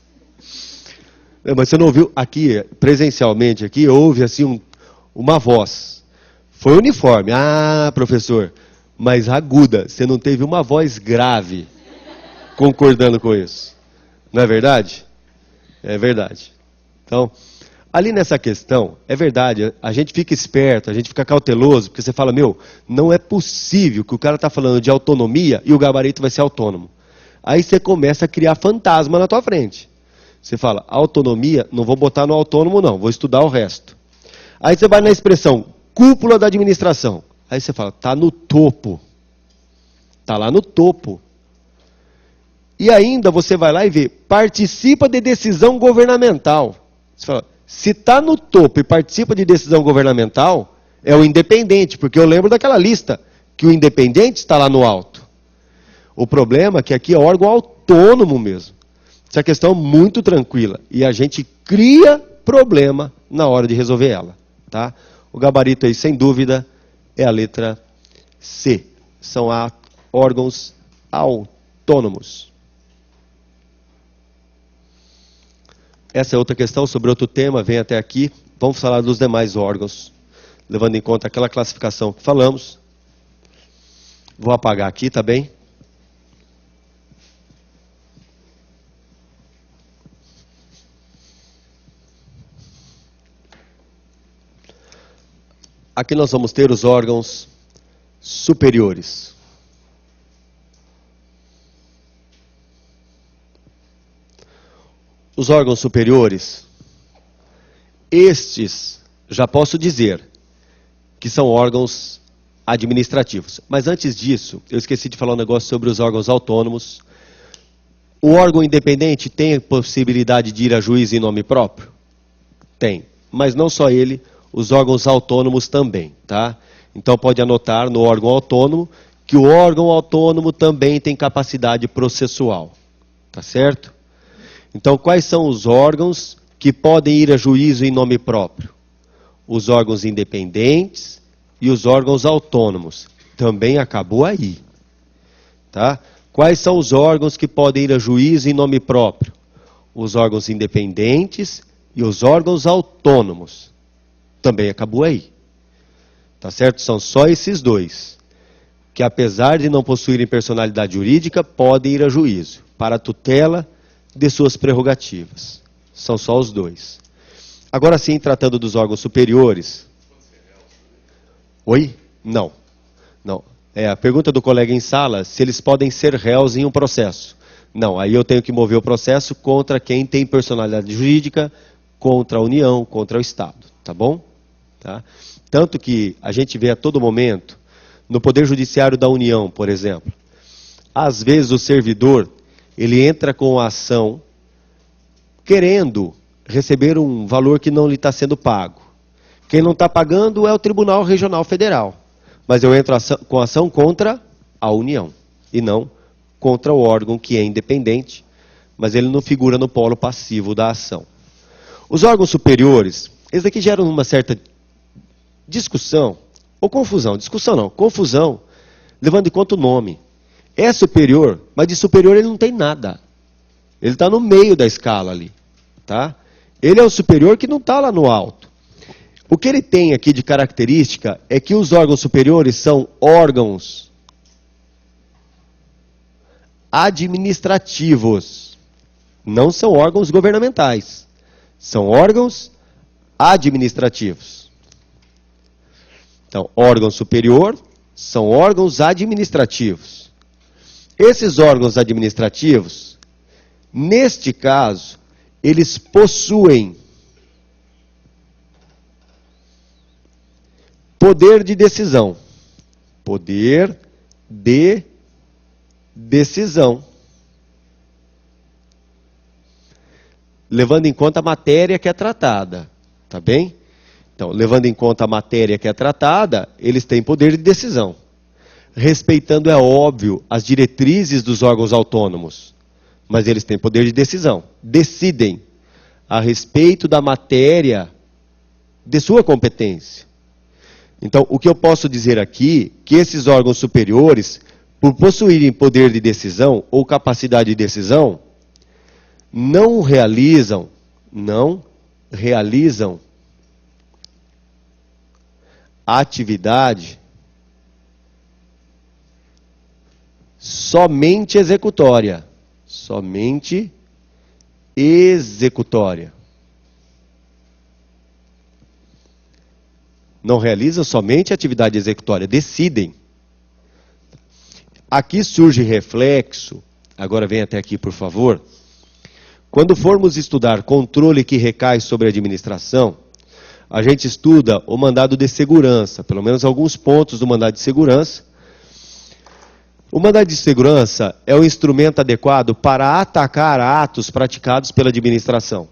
Mas você não ouviu aqui, presencialmente, aqui, houve assim uma voz. Foi uniforme. Ah, professor, mas aguda. Você não teve uma voz grave concordando com isso. Não é verdade? É verdade. Então, ali nessa questão, é verdade, a gente fica esperto, a gente fica cauteloso, porque você fala, não é possível que o cara está falando de autonomia e o gabarito vai ser autônomo. Aí você começa a criar fantasma na tua frente. Você fala, autonomia, não vou botar no autônomo não, vou estudar o resto. Aí você vai na expressão, cúpula da administração. Aí você fala, está no topo. Está lá no topo. E ainda você vai lá e vê, participa de decisão governamental. Você fala, se está no topo e participa de decisão governamental, é o independente, porque eu lembro daquela lista, que o independente está lá no alto. O problema é que aqui é órgão autônomo mesmo. Essa questão é muito tranquila, e a gente cria problema na hora de resolver ela. Tá? O gabarito aí, sem dúvida, é a letra C. São órgãos autônomos. Essa é outra questão sobre outro tema, vem até aqui. Vamos falar dos demais órgãos, levando em conta aquela classificação que falamos. Vou apagar aqui, tá bem? Aqui nós vamos ter os órgãos superiores. os órgãos superiores, estes, já posso dizer, que são órgãos administrativos. Mas antes disso, eu esqueci de falar um negócio sobre os órgãos autônomos. O órgão independente tem a possibilidade de ir a juízo em nome próprio? Tem. Mas não só ele, os órgãos autônomos também, tá? Então pode anotar no órgão autônomo que o órgão autônomo também tem capacidade processual. Tá certo? Então quais são os órgãos que podem ir a juízo em nome próprio? Os órgãos independentes e os órgãos autônomos. Também acabou aí. Tá? Quais são os órgãos que podem ir a juízo em nome próprio? Os órgãos independentes e os órgãos autônomos. Também acabou aí. Tá certo? São só esses dois, que apesar de não possuírem personalidade jurídica, podem ir a juízo, para a tutela de suas prerrogativas. São só os dois. Agora sim, tratando dos órgãos superiores. Oi? Não. Não. A pergunta do colega em sala, se eles podem ser réus em um processo. Não, aí eu tenho que mover o processo contra quem tem personalidade jurídica, contra a União, contra o Estado. Tá bom? Tá? Tanto que a gente vê a todo momento, no Poder Judiciário da União, por exemplo, às vezes o servidor, ele entra com a ação querendo receber um valor que não lhe está sendo pago. Quem não está pagando é o Tribunal Regional Federal. Mas eu entro com ação contra a União, e não contra o órgão que é independente, mas ele não figura no polo passivo da ação. Os órgãos superiores, eles aqui geram uma certa discussão, ou confusão, discussão não, confusão, levando em conta o nome. É superior, mas de superior ele não tem nada. Ele está no meio da escala ali. Tá? Ele é o superior que não está lá no alto. O que ele tem aqui de característica é que os órgãos superiores são órgãos administrativos. Não são órgãos governamentais. São órgãos administrativos. Então, órgão superior são órgãos administrativos. Esses órgãos administrativos, neste caso, eles possuem poder de decisão. Poder de decisão. Levando em conta a matéria que é tratada. Tá bem? Então, levando em conta a matéria que é tratada, eles têm poder de decisão. Respeitando, é óbvio, as diretrizes dos órgãos autônomos. Mas eles têm poder de decisão. Decidem a respeito da matéria de sua competência. Então, o que eu posso dizer aqui, que esses órgãos superiores, por possuírem poder de decisão ou capacidade de decisão, não realizam a atividade somente executória. Somente executória. Não realizam somente atividade executória, decidem. Aqui surge reflexo, agora vem até aqui, por favor. Quando formos estudar controle que recai sobre a administração, a gente estuda o mandado de segurança, pelo menos alguns pontos do mandado de segurança. O mandado de segurança é o instrumento adequado para atacar atos praticados pela administração.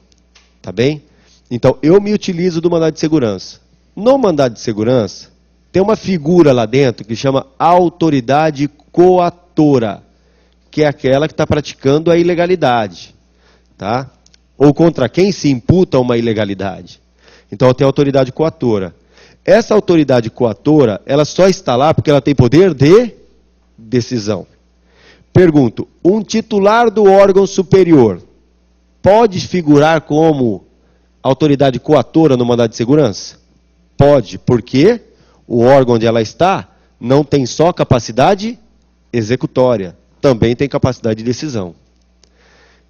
Tá bem? Então, eu me utilizo do mandado de segurança. No mandado de segurança, tem uma figura lá dentro que chama autoridade coatora, que é aquela que está praticando a ilegalidade. Tá? Ou contra quem se imputa uma ilegalidade. Então, tem a autoridade coatora. Essa autoridade coatora, ela só está lá porque ela tem poder de decisão. Pergunto, um titular do órgão superior pode figurar como autoridade coatora no mandado de segurança? Pode, porque o órgão onde ela está não tem só capacidade executória, também tem capacidade de decisão.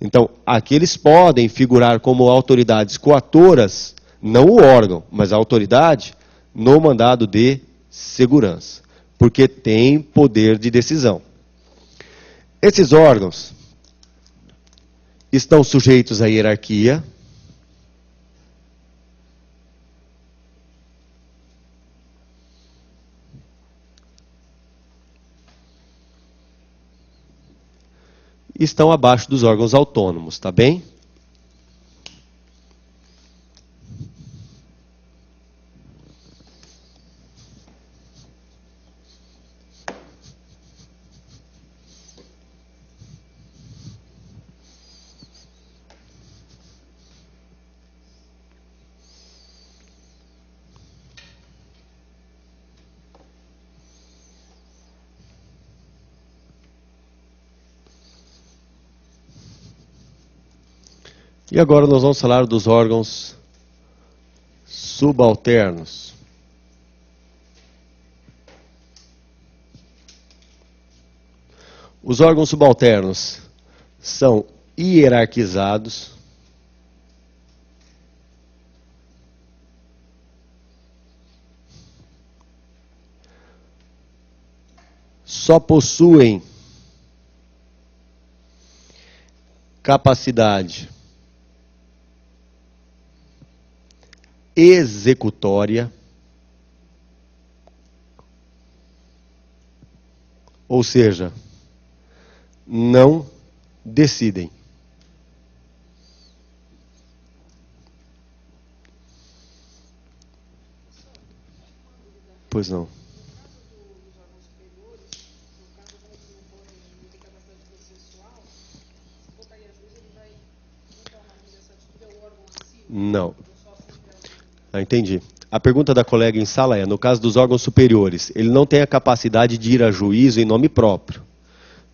Então, aqui eles podem figurar como autoridades coatoras, não o órgão, mas a autoridade no mandado de segurança, porque tem poder de decisão. Esses órgãos, estão sujeitos à hierarquia. Estão abaixo dos órgãos autônomos, tá bem? E agora nós vamos falar dos órgãos subalternos. Os órgãos subalternos são hierarquizados, só possuem capacidade executória, ou seja, não decidem. Pois não. Não. Entendi. A pergunta da colega em sala é, no caso dos órgãos superiores, ele não tem a capacidade de ir a juízo em nome próprio,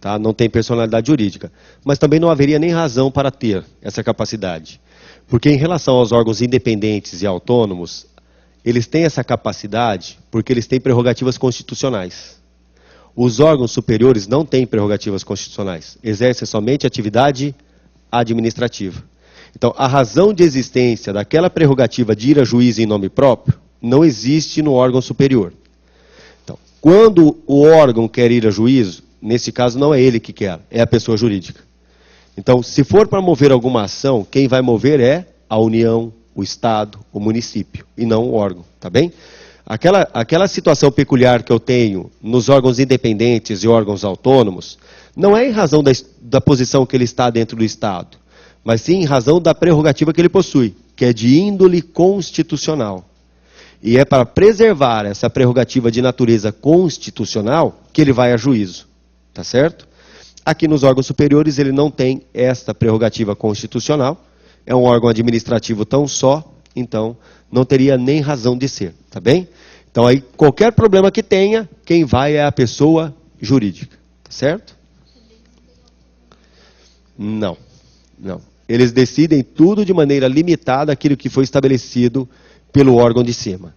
tá? Não tem personalidade jurídica. Mas também não haveria nem razão para ter essa capacidade. Porque em relação aos órgãos independentes e autônomos, eles têm essa capacidade porque eles têm prerrogativas constitucionais. Os órgãos superiores não têm prerrogativas constitucionais, exercem somente atividade administrativa. Então, a razão de existência daquela prerrogativa de ir a juízo em nome próprio não existe no órgão superior. Então, quando o órgão quer ir a juízo, nesse caso não é ele que quer, é a pessoa jurídica. Então, se for para mover alguma ação, quem vai mover é a União, o Estado, o município, e não o órgão, tá bem? Aquela situação peculiar que eu tenho nos órgãos independentes e órgãos autônomos, não é em razão da posição que ele está dentro do Estado, mas sim em razão da prerrogativa que ele possui, que é de índole constitucional. E é para preservar essa prerrogativa de natureza constitucional que ele vai a juízo, tá certo? Aqui nos órgãos superiores ele não tem esta prerrogativa constitucional, é um órgão administrativo tão só, então não teria nem razão de ser, tá bem? Então aí qualquer problema que tenha, quem vai é a pessoa jurídica, tá certo? Não, não. Eles decidem tudo de maneira limitada aquilo que foi estabelecido pelo órgão de cima.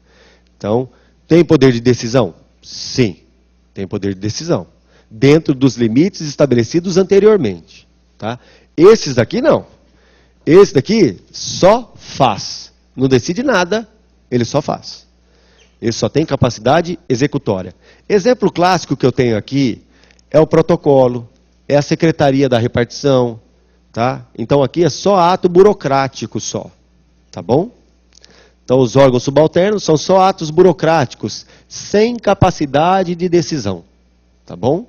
Então, tem poder de decisão? Sim, tem poder de decisão. Dentro dos limites estabelecidos anteriormente. Tá? Esses daqui não. Esse daqui só faz. Não decide nada, ele só faz. Ele só tem capacidade executória. Exemplo clássico que eu tenho aqui é o protocolo, é a secretaria da repartição. Tá? Então aqui é só ato burocrático só. Tá bom? Então os órgãos subalternos são só atos burocráticos, sem capacidade de decisão. Tá bom?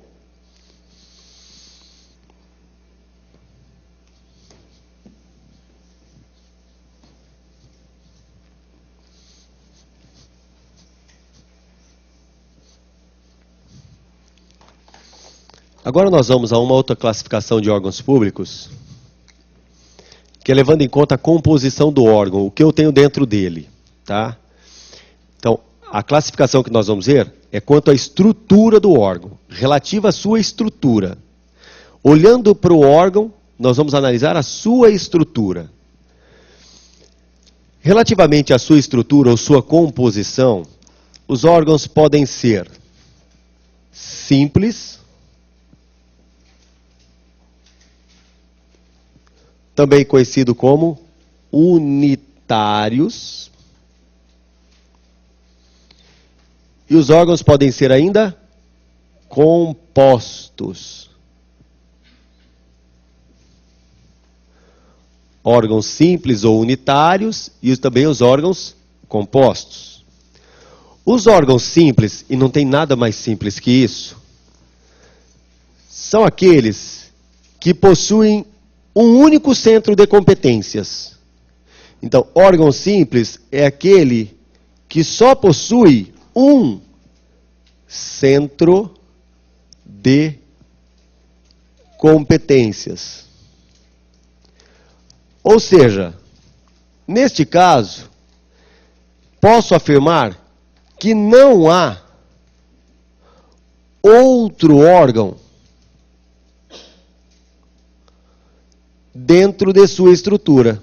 Agora nós vamos a uma outra classificação de órgãos públicos, que é levando em conta a composição do órgão, o que eu tenho dentro dele. Tá? Então, a classificação que nós vamos ver é quanto à estrutura do órgão, relativa à sua estrutura. Olhando para o órgão, nós vamos analisar a sua estrutura. Relativamente à sua estrutura ou sua composição, os órgãos podem ser simples, também conhecido como unitários, e os órgãos podem ser ainda compostos. órgãos simples ou unitários e também os órgãos compostos. Os órgãos simples, e não tem nada mais simples que isso, são aqueles que possuem um único centro de competências. Então, órgão simples é aquele que só possui um centro de competências. Ou seja, neste caso, posso afirmar que não há outro órgão dentro de sua estrutura.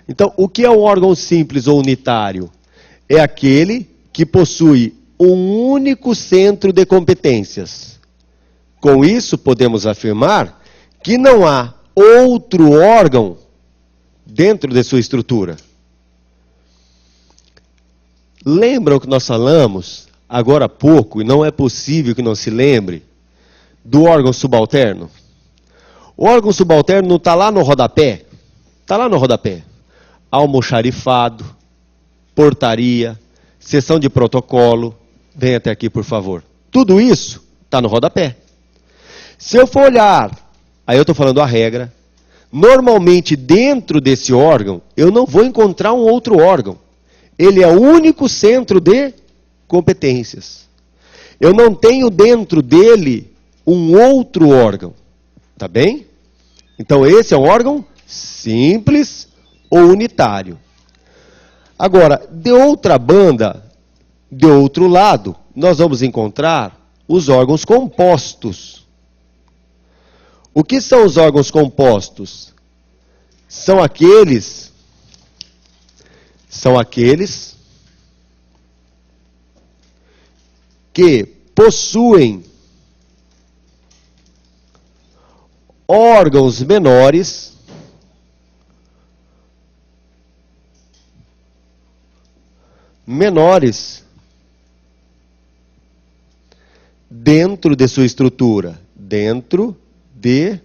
Então, o que é um órgão simples ou unitário? É aquele que possui um único centro de competências. Com isso, podemos afirmar que não há outro órgão dentro de sua estrutura. Lembram que nós falamos, agora há pouco, e não é possível que não se lembre, do órgão subalterno? O órgão subalterno não está lá no rodapé? Está lá no rodapé. Almoxarifado, portaria, seção de protocolo. Vem até aqui, por favor. Tudo isso está no rodapé. Se eu for olhar, aí eu estou falando a regra, normalmente dentro desse órgão, eu não vou encontrar um outro órgão. Ele é o único centro de competências. Eu não tenho dentro dele um outro órgão. Tá bem? Então esse é um órgão simples ou unitário. Agora, de outra banda, de outro lado, nós vamos encontrar os órgãos compostos. O que são os órgãos compostos? São aqueles que possuem órgãos menores dentro de sua estrutura. Dentro de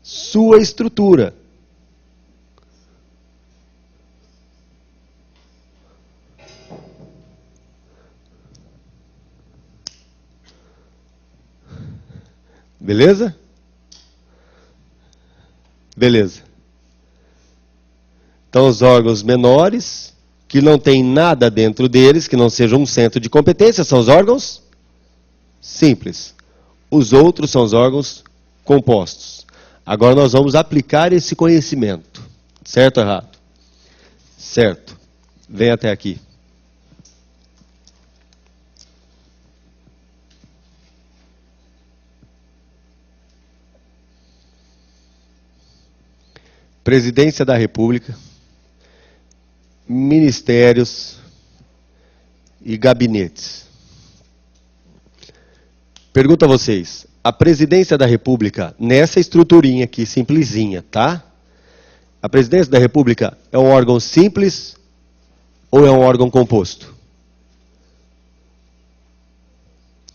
sua estrutura. Beleza? Beleza. Então, os órgãos menores, que não tem nada dentro deles, que não seja um centro de competência, são os órgãos simples. Os outros são os órgãos compostos. Agora nós vamos aplicar esse conhecimento. Certo ou errado? Certo. Vem até aqui. Presidência da República, ministérios e gabinetes. Pergunto a vocês, a Presidência da República, nessa estruturinha aqui, simplesinha, tá? A Presidência da República é um órgão simples ou é um órgão composto?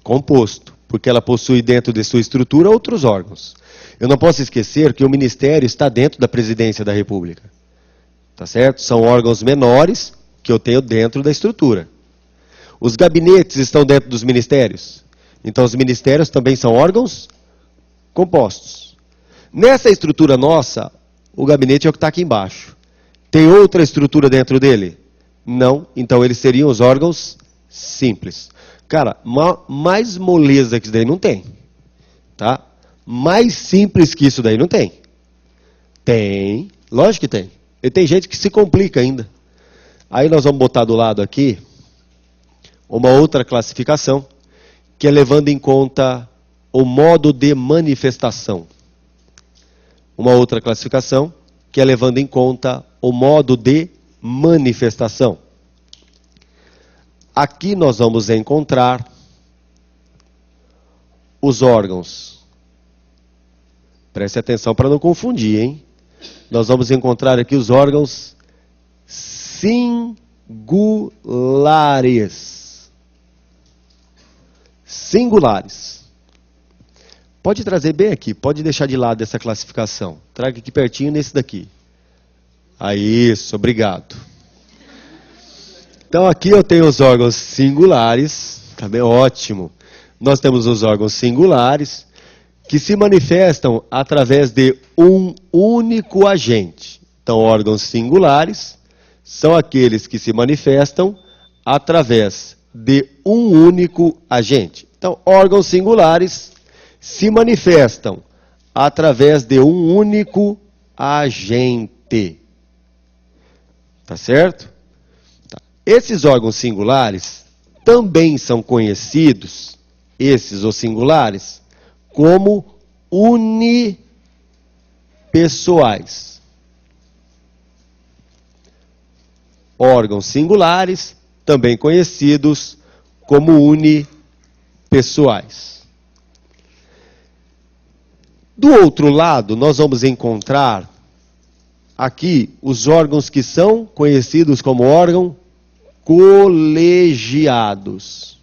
Composto, porque ela possui dentro de sua estrutura outros órgãos. Eu não posso esquecer que o Ministério está dentro da Presidência da República. Tá certo? São órgãos menores que eu tenho dentro da estrutura. Os gabinetes estão dentro dos ministérios. Então, os ministérios também são órgãos compostos. Nessa estrutura nossa, o gabinete é o que está aqui embaixo. Tem outra estrutura dentro dele? Não. Então, eles seriam os órgãos simples. Cara, mais moleza que isso daí não tem. Tá? Mais simples que isso daí não tem. Tem. Lógico que tem. E tem gente que se complica ainda. Aí nós vamos botar do lado aqui uma outra classificação, que é levando em conta o modo de manifestação. Uma outra classificação, que é levando em conta o modo de manifestação. Aqui nós vamos encontrar os órgãos. Preste atenção para não confundir, hein? Nós vamos encontrar aqui os órgãos singulares. singulares. Pode trazer bem aqui, pode deixar de lado essa classificação. Traga aqui pertinho nesse daqui. Aí, isso, obrigado. Então aqui eu tenho os órgãos singulares, tá bem? Ótimo. Nós temos os órgãos singulares que se manifestam através de um único agente. Então, órgãos singulares são aqueles que se manifestam através de um único agente. Então, órgãos singulares se manifestam através de um único agente. Tá certo? Tá. Esses órgãos singulares também são conhecidos, esses os singulares, como unipessoais. Órgãos singulares, também conhecidos como unipessoais. Do outro lado, nós vamos encontrar aqui os órgãos que são conhecidos como órgãos colegiados.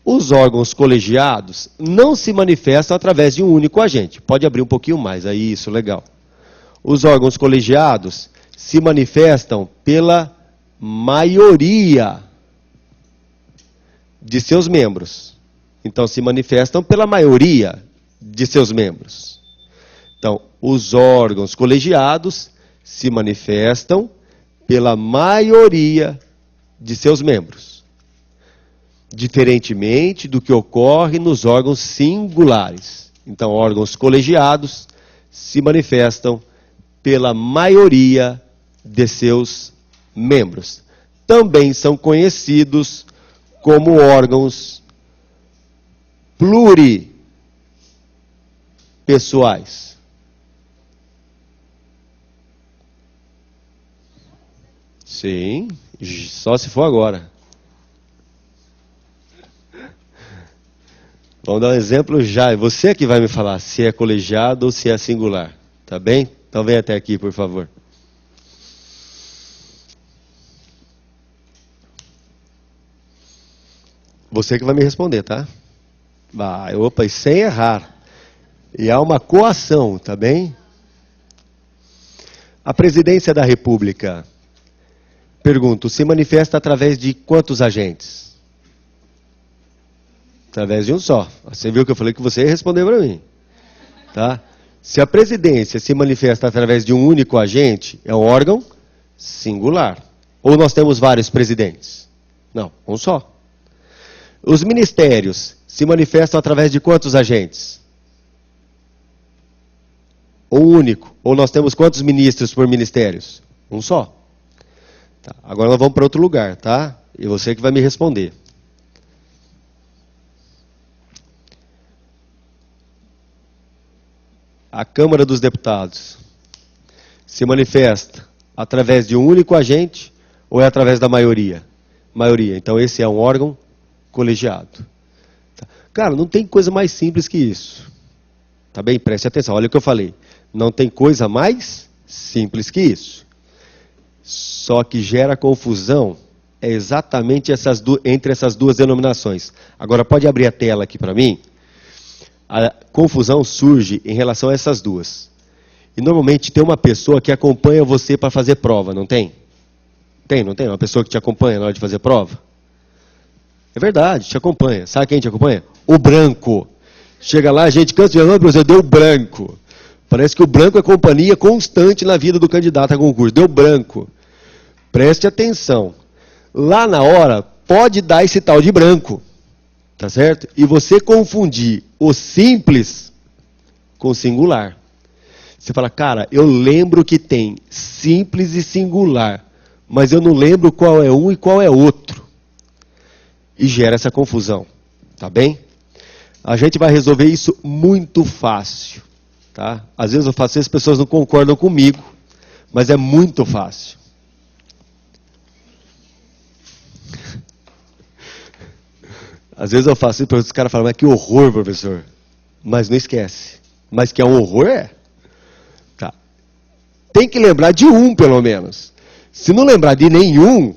Os órgãos colegiados não se manifestam através de um único agente. Pode abrir um pouquinho mais, aí isso, legal. Os órgãos colegiados se manifestam pela maioria de seus membros. Então, se manifestam pela maioria de seus membros. Então, os órgãos colegiados se manifestam pela maioria de seus membros. Diferentemente do que ocorre nos órgãos singulares. Então, órgãos colegiados se manifestam pela maioria de seus membros. Também são conhecidos como órgãos pluripessoais. Sim, só se for agora. Vamos dar um exemplo já. Você que vai me falar se é colegiado ou se é singular. Tá bem? Então vem até aqui, por favor. Você que vai me responder, tá? Vai, opa, e sem errar. E há uma coação, tá bem? A presidência da República, pergunto, se manifesta através de quantos agentes? Através de um só. Você viu que eu falei que você ia responder para mim. Tá? Se a presidência se manifesta através de um único agente, é um órgão singular. Ou nós temos vários presidentes? Não, um só. Os ministérios se manifestam através de quantos agentes? Um único. Ou nós temos quantos ministros por ministérios? Um só. Tá. Agora nós vamos para outro lugar, tá? E você que vai me responder. A Câmara dos Deputados se manifesta através de um único agente ou é através da maioria? Maioria. Então esse é um órgão colegiado. Cara, não tem coisa mais simples que isso. Tá bem? Preste atenção. Olha o que eu falei. Não tem coisa mais simples que isso. Só que gera confusão é exatamente entre essas duas denominações. Agora pode abrir a tela aqui para mim. A confusão surge em relação a essas duas. E normalmente tem uma pessoa que acompanha você para fazer prova, não tem? Tem, não tem? Uma pessoa que te acompanha na hora de fazer prova? É verdade, te acompanha. Sabe quem te acompanha? O branco. Chega lá, a gente cansa de falar, professor, deu branco. Parece que o branco é companhia constante na vida do candidato a concurso. Deu branco. Preste atenção. Lá na hora, pode dar esse tal de branco. Tá certo? E você confundir o simples com o singular. Você fala, cara, eu lembro que tem simples e singular, mas eu não lembro qual é um e qual é outro. E gera essa confusão. Tá bem? A gente vai resolver isso muito fácil. Tá? Às vezes eu faço isso, as pessoas não concordam comigo, mas é muito fácil. Às vezes eu faço isso, os caras falam, mas que horror, professor. Mas não esquece. Mas que é um horror, é. Tá. Tem que lembrar de um, pelo menos. Se não lembrar de nenhum,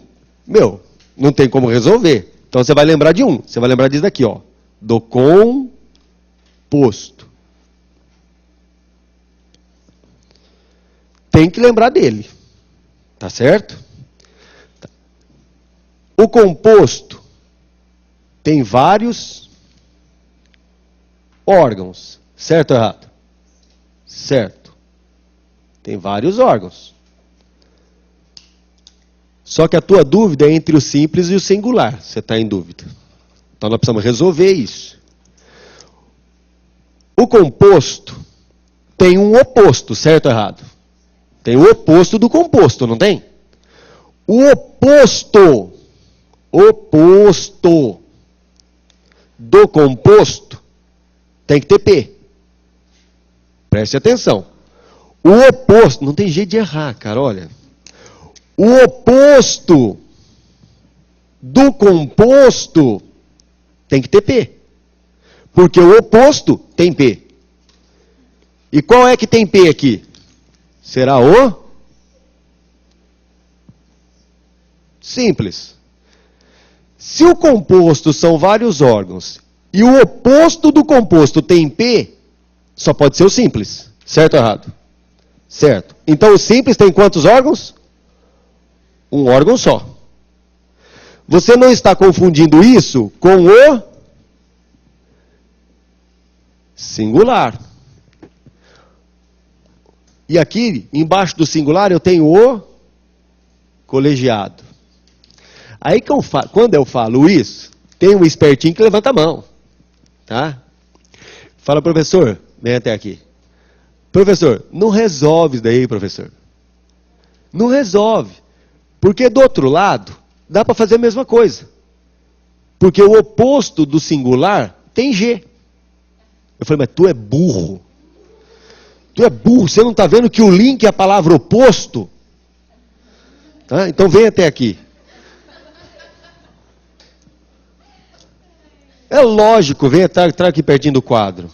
Não tem como resolver. Então você vai lembrar de um. Você vai lembrar disso daqui, ó. Do composto. Tem que lembrar dele. Tá certo? O composto tem vários órgãos. Certo ou errado? Certo. Tem vários órgãos. Só que a tua dúvida é entre o simples e o singular. Você está em dúvida. Então nós precisamos resolver isso. O composto tem um oposto, certo ou errado? Tem o oposto do composto, não tem? O oposto do composto tem que ter P. Preste atenção. O oposto, não tem jeito de errar, cara, olha. O oposto do composto tem que ter P. Porque o oposto tem P. E qual é que tem P aqui? Será o simples. Se o composto são vários órgãos e o oposto do composto tem P, só pode ser o simples. Certo ou errado? Certo. Então o simples tem quantos órgãos? Um órgão só. Você não está confundindo isso com o singular. E aqui, embaixo do singular, eu tenho o colegiado. Aí, quando eu falo isso, tem um espertinho que levanta a mão. Tá? Fala, professor, vem até aqui. Professor, não resolve isso daí, professor. Não resolve. Porque do outro lado, dá para fazer a mesma coisa. Porque o oposto do singular tem G. Eu falei, mas tu é burro. Tu é burro, você não está vendo que o link é a palavra oposto? Tá? Então vem até aqui. É lógico, vem atrás aqui pertinho do quadro.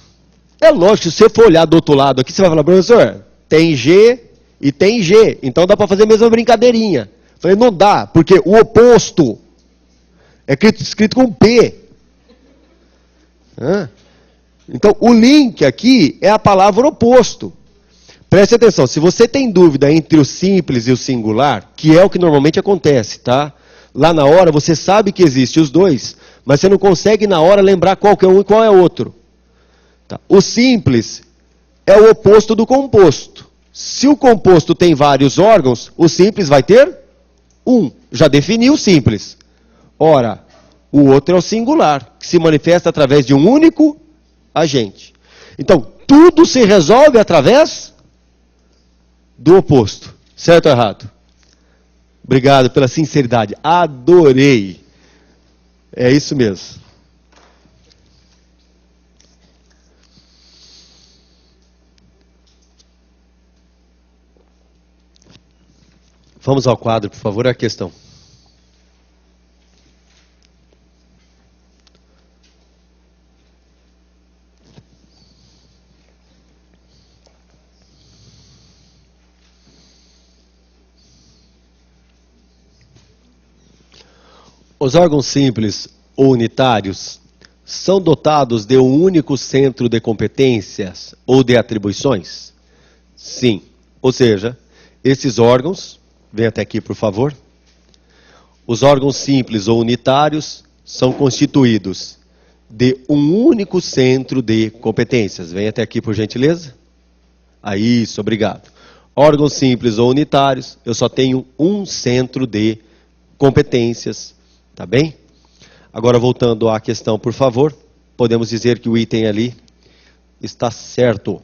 É lógico, se você for olhar do outro lado aqui, você vai falar, professor, tem G e tem G. Então dá para fazer a mesma brincadeirinha. Eu falei, não dá, porque o oposto é escrito com P. Então, o link aqui é a palavra oposto. Preste atenção, se você tem dúvida entre o simples e o singular, que é o que normalmente acontece, tá? Lá na hora você sabe que existem os dois, mas você não consegue na hora lembrar qual que é um e qual é o outro. Tá? O simples é o oposto do composto. Se o composto tem vários órgãos, o simples vai ter um. Já definiu o simples. Ora, o outro é o singular, que se manifesta através de um único agente. Então, tudo se resolve através do oposto. Certo ou errado? Obrigado pela sinceridade. Adorei. É isso mesmo. Vamos ao quadro, por favor, a questão. Os órgãos simples ou unitários são dotados de um único centro de competências ou de atribuições? Sim. Ou seja, esses órgãos, vem até aqui por favor, os órgãos simples ou unitários são constituídos de um único centro de competências. Vem até aqui por gentileza. Isso, obrigado. Órgãos simples ou unitários, eu só tenho um centro de competências. Tá bem? Agora, voltando à questão, por favor, podemos dizer que o item ali está certo.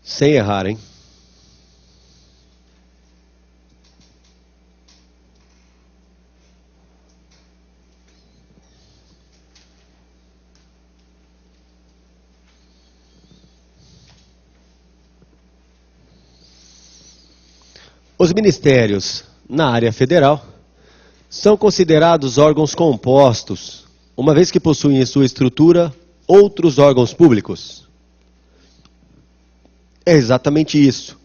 Sem errar, hein? Os ministérios, na área federal, são considerados órgãos compostos, uma vez que possuem em sua estrutura outros órgãos públicos. É exatamente isso.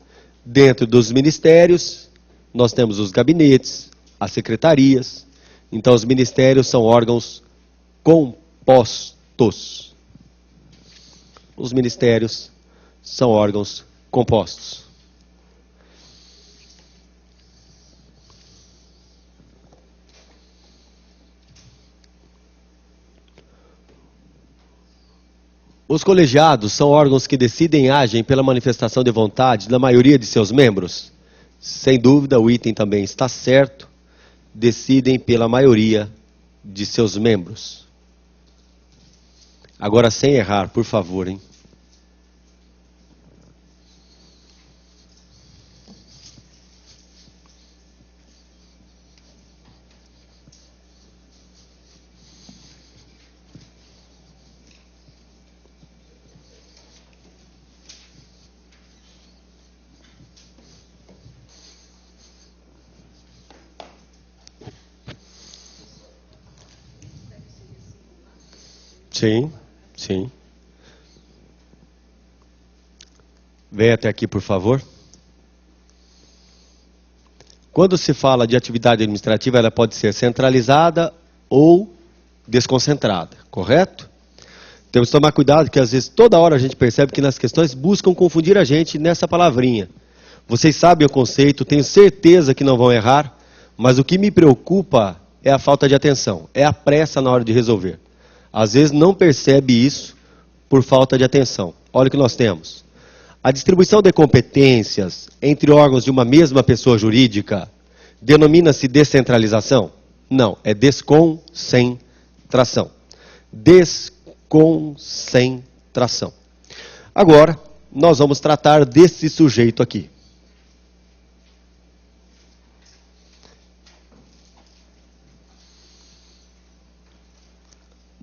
Dentro dos ministérios, nós temos os gabinetes, as secretarias. Então, os ministérios são órgãos compostos. Os ministérios são órgãos compostos. Os colegiados são órgãos que decidem e agem pela manifestação de vontade da maioria de seus membros? Sem dúvida, o item também está certo. Decidem pela maioria de seus membros. Agora, sem errar, por favor, hein? Sim, sim. Vem até aqui, por favor. Quando se fala de atividade administrativa, ela pode ser centralizada ou desconcentrada, correto? Temos que tomar cuidado, que às vezes toda hora a gente percebe que nas questões buscam confundir a gente nessa palavrinha. Vocês sabem o conceito, tenho certeza que não vão errar, mas o que me preocupa é a falta de atenção, é a pressa na hora de resolver. Às vezes não percebe isso por falta de atenção. Olha o que nós temos. A distribuição de competências entre órgãos de uma mesma pessoa jurídica denomina-se descentralização? Não, é desconcentração. Desconcentração. Agora, nós vamos tratar desse sujeito aqui.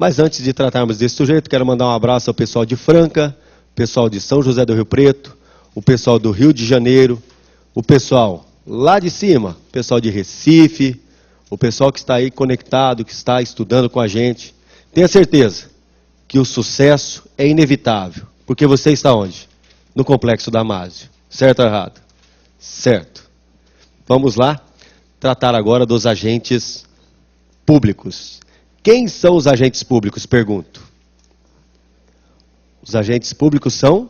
Mas antes de tratarmos desse sujeito, quero mandar um abraço ao pessoal de Franca, pessoal de São José do Rio Preto, o pessoal do Rio de Janeiro, o pessoal lá de cima, o pessoal de Recife, o pessoal que está aí conectado, que está estudando com a gente. Tenha certeza que o sucesso é inevitável, porque você está onde? No Complexo Damásio. Certo ou errado? Certo. Vamos lá tratar agora dos agentes públicos. Quem são os agentes públicos? Pergunto. Os agentes públicos são?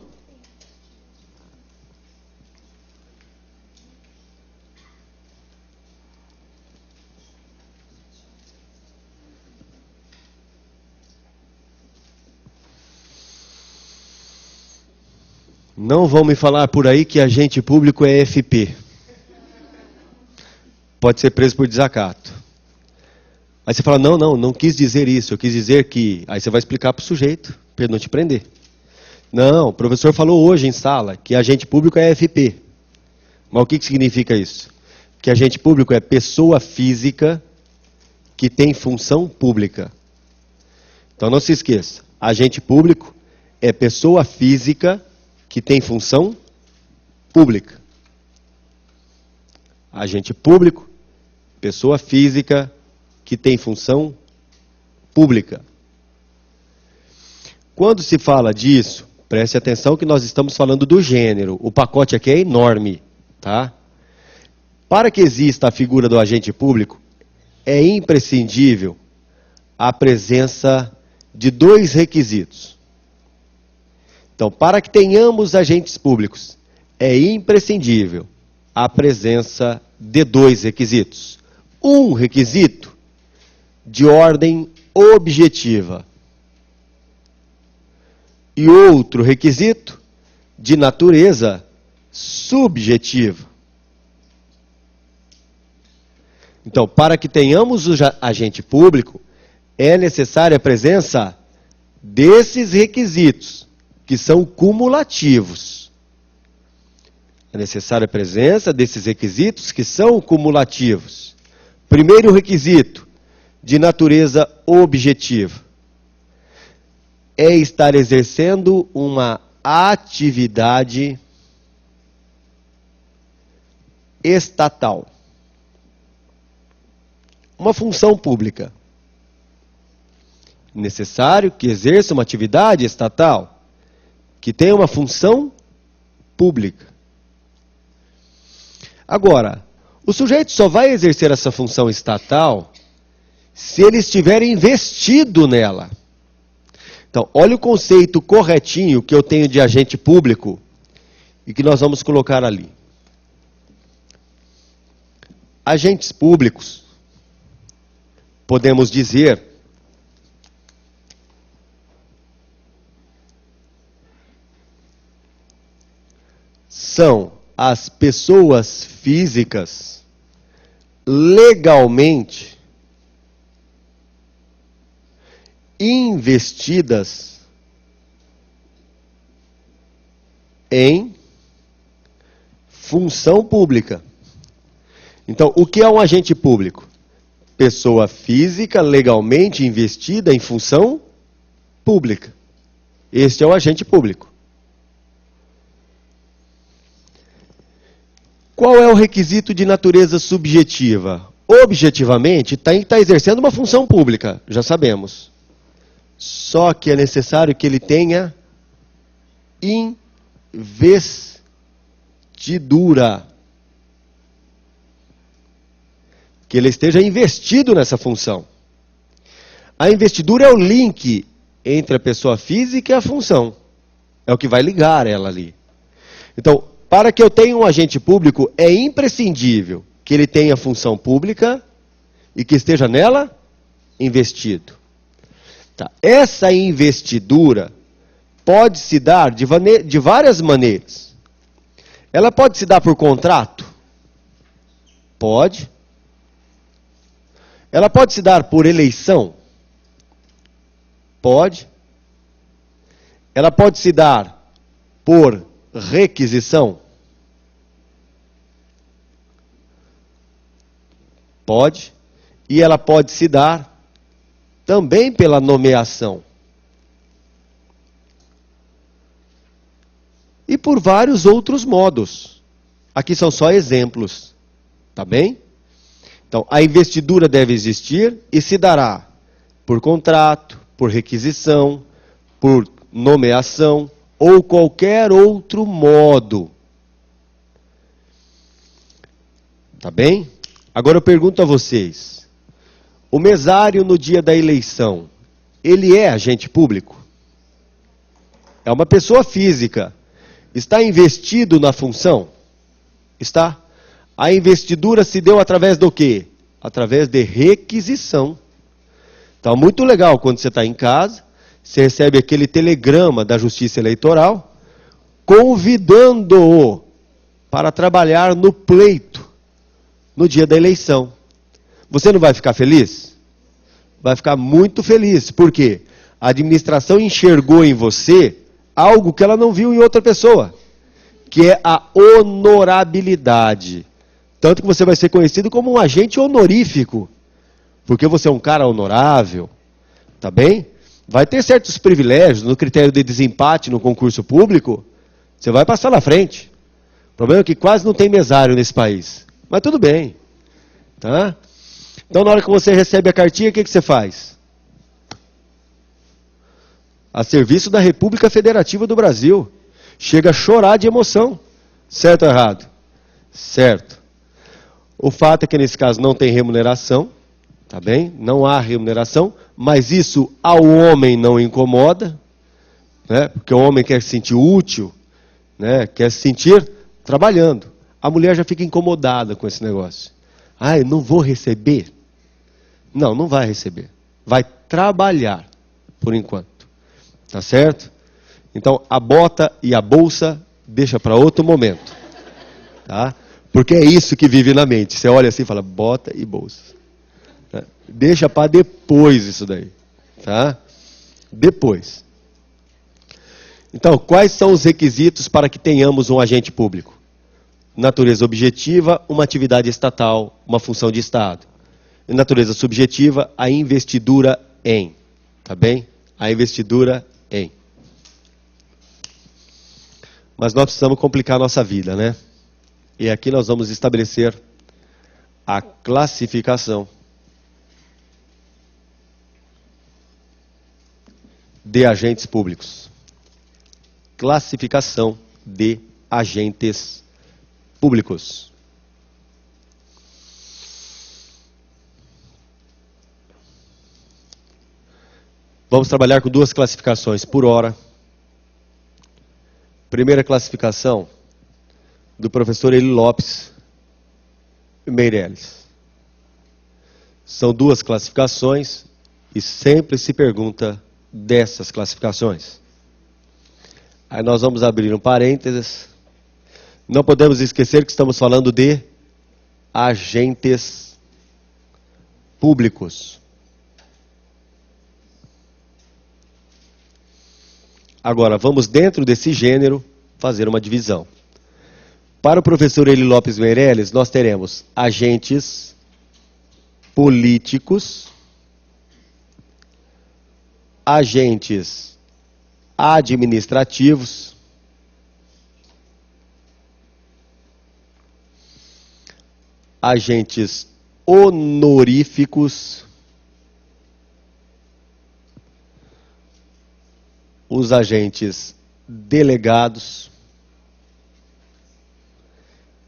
Não vão me falar por aí que agente público é FP. Pode ser preso por desacato. Aí você fala, não quis dizer isso, eu quis dizer que... Aí você vai explicar para o sujeito, para ele não te prender. Não, o professor falou hoje em sala que agente público é FP. Mas o que significa isso? Que agente público é pessoa física que tem função pública. Então não se esqueça, agente público é pessoa física que tem função pública. Agente público, pessoa física que tem função pública. Quando se fala disso, preste atenção que nós estamos falando do gênero. O pacote aqui é enorme, tá? Para que exista a figura do agente público, é imprescindível a presença de dois requisitos. Então, para que tenhamos agentes públicos, é imprescindível a presença de dois requisitos. Um requisito de ordem objetiva e outro requisito de natureza subjetiva. Então, para que tenhamos o agente público, é necessária a presença desses requisitos, que são cumulativos. É necessária a presença desses requisitos que são cumulativos. Primeiro requisito, de natureza objetiva, é estar exercendo uma atividade estatal. Uma função pública. Necessário que exerça uma atividade estatal, que tenha uma função pública. Agora, o sujeito só vai exercer essa função estatal se ele estiver investido nela. Então, olha o conceito corretinho que eu tenho de agente público e que nós vamos colocar ali. Agentes públicos, podemos dizer, são as pessoas físicas legalmente investidas em função pública. Então, o que é um agente público? Pessoa física legalmente investida em função pública. Este é o agente público. Qual é o requisito de natureza subjetiva? Objetivamente, tem que estar exercendo uma função pública, já sabemos. Só que é necessário que ele tenha investidura. Que ele esteja investido nessa função. A investidura é o link entre a pessoa física e a função. É o que vai ligar ela ali. Então, para que eu tenha um agente público, é imprescindível que ele tenha função pública e que esteja nela investido. Tá. Essa investidura pode se dar de várias maneiras. Ela pode se dar por contrato? Pode. Ela pode se dar por eleição? Pode. Ela pode se dar por requisição? Pode. E ela pode se dar também pela nomeação. E por vários outros modos. Aqui são só exemplos. Tá bem? Então, a investidura deve existir e se dará por contrato, por requisição, por nomeação ou qualquer outro modo. Tá bem? Agora eu pergunto a vocês, o mesário no dia da eleição, ele é agente público? É uma pessoa física. Está investido na função? Está. A investidura se deu através do quê? Através de requisição. Então, muito legal quando você está em casa, você recebe aquele telegrama da Justiça Eleitoral, convidando-o para trabalhar no pleito, no dia da eleição. Você não vai ficar feliz? Vai ficar muito feliz. Por quê? A administração enxergou em você algo que ela não viu em outra pessoa, que é a honorabilidade. Tanto que você vai ser conhecido como um agente honorífico, porque você é um cara honorável, tá bem? Vai ter certos privilégios no critério de desempate no concurso público, você vai passar na frente. O problema é que quase não tem mesário nesse país, mas tudo bem, tá? Então, na hora que você recebe a cartinha, o que você faz? A serviço da República Federativa do Brasil. Chega a chorar de emoção. Certo ou errado? Certo. O fato é que nesse caso não tem remuneração, tá bem? Não há remuneração, mas isso ao homem não incomoda, né? Porque o homem quer se sentir útil, né? Quer se sentir trabalhando. A mulher já fica incomodada com esse negócio. Ah, eu não vou receber? Não, não vai receber. Vai trabalhar, por enquanto. Tá certo? Então, a bota e a bolsa deixa para outro momento. Tá? Porque é isso que vive na mente. Você olha assim e fala, bota e bolsa. Tá? Deixa para depois isso daí. Tá? Depois. Então, quais são os requisitos para que tenhamos um agente público? Natureza objetiva, uma atividade estatal, uma função de Estado. E natureza subjetiva, a investidura em. Tá bem? A investidura em. Mas nós precisamos complicar a nossa vida, né? E aqui nós vamos estabelecer a classificação de agentes públicos. Classificação de agentes públicos. Vamos trabalhar com duas classificações por hora. Primeira classificação do professor Eli Lopes Meirelles. São duas classificações e sempre se pergunta dessas classificações. Aí nós vamos abrir um parênteses. Não podemos esquecer que estamos falando de agentes públicos. Agora, vamos dentro desse gênero fazer uma divisão. Para o professor Eli Lopes Meirelles, nós teremos agentes políticos, agentes administrativos, agentes honoríficos, os agentes delegados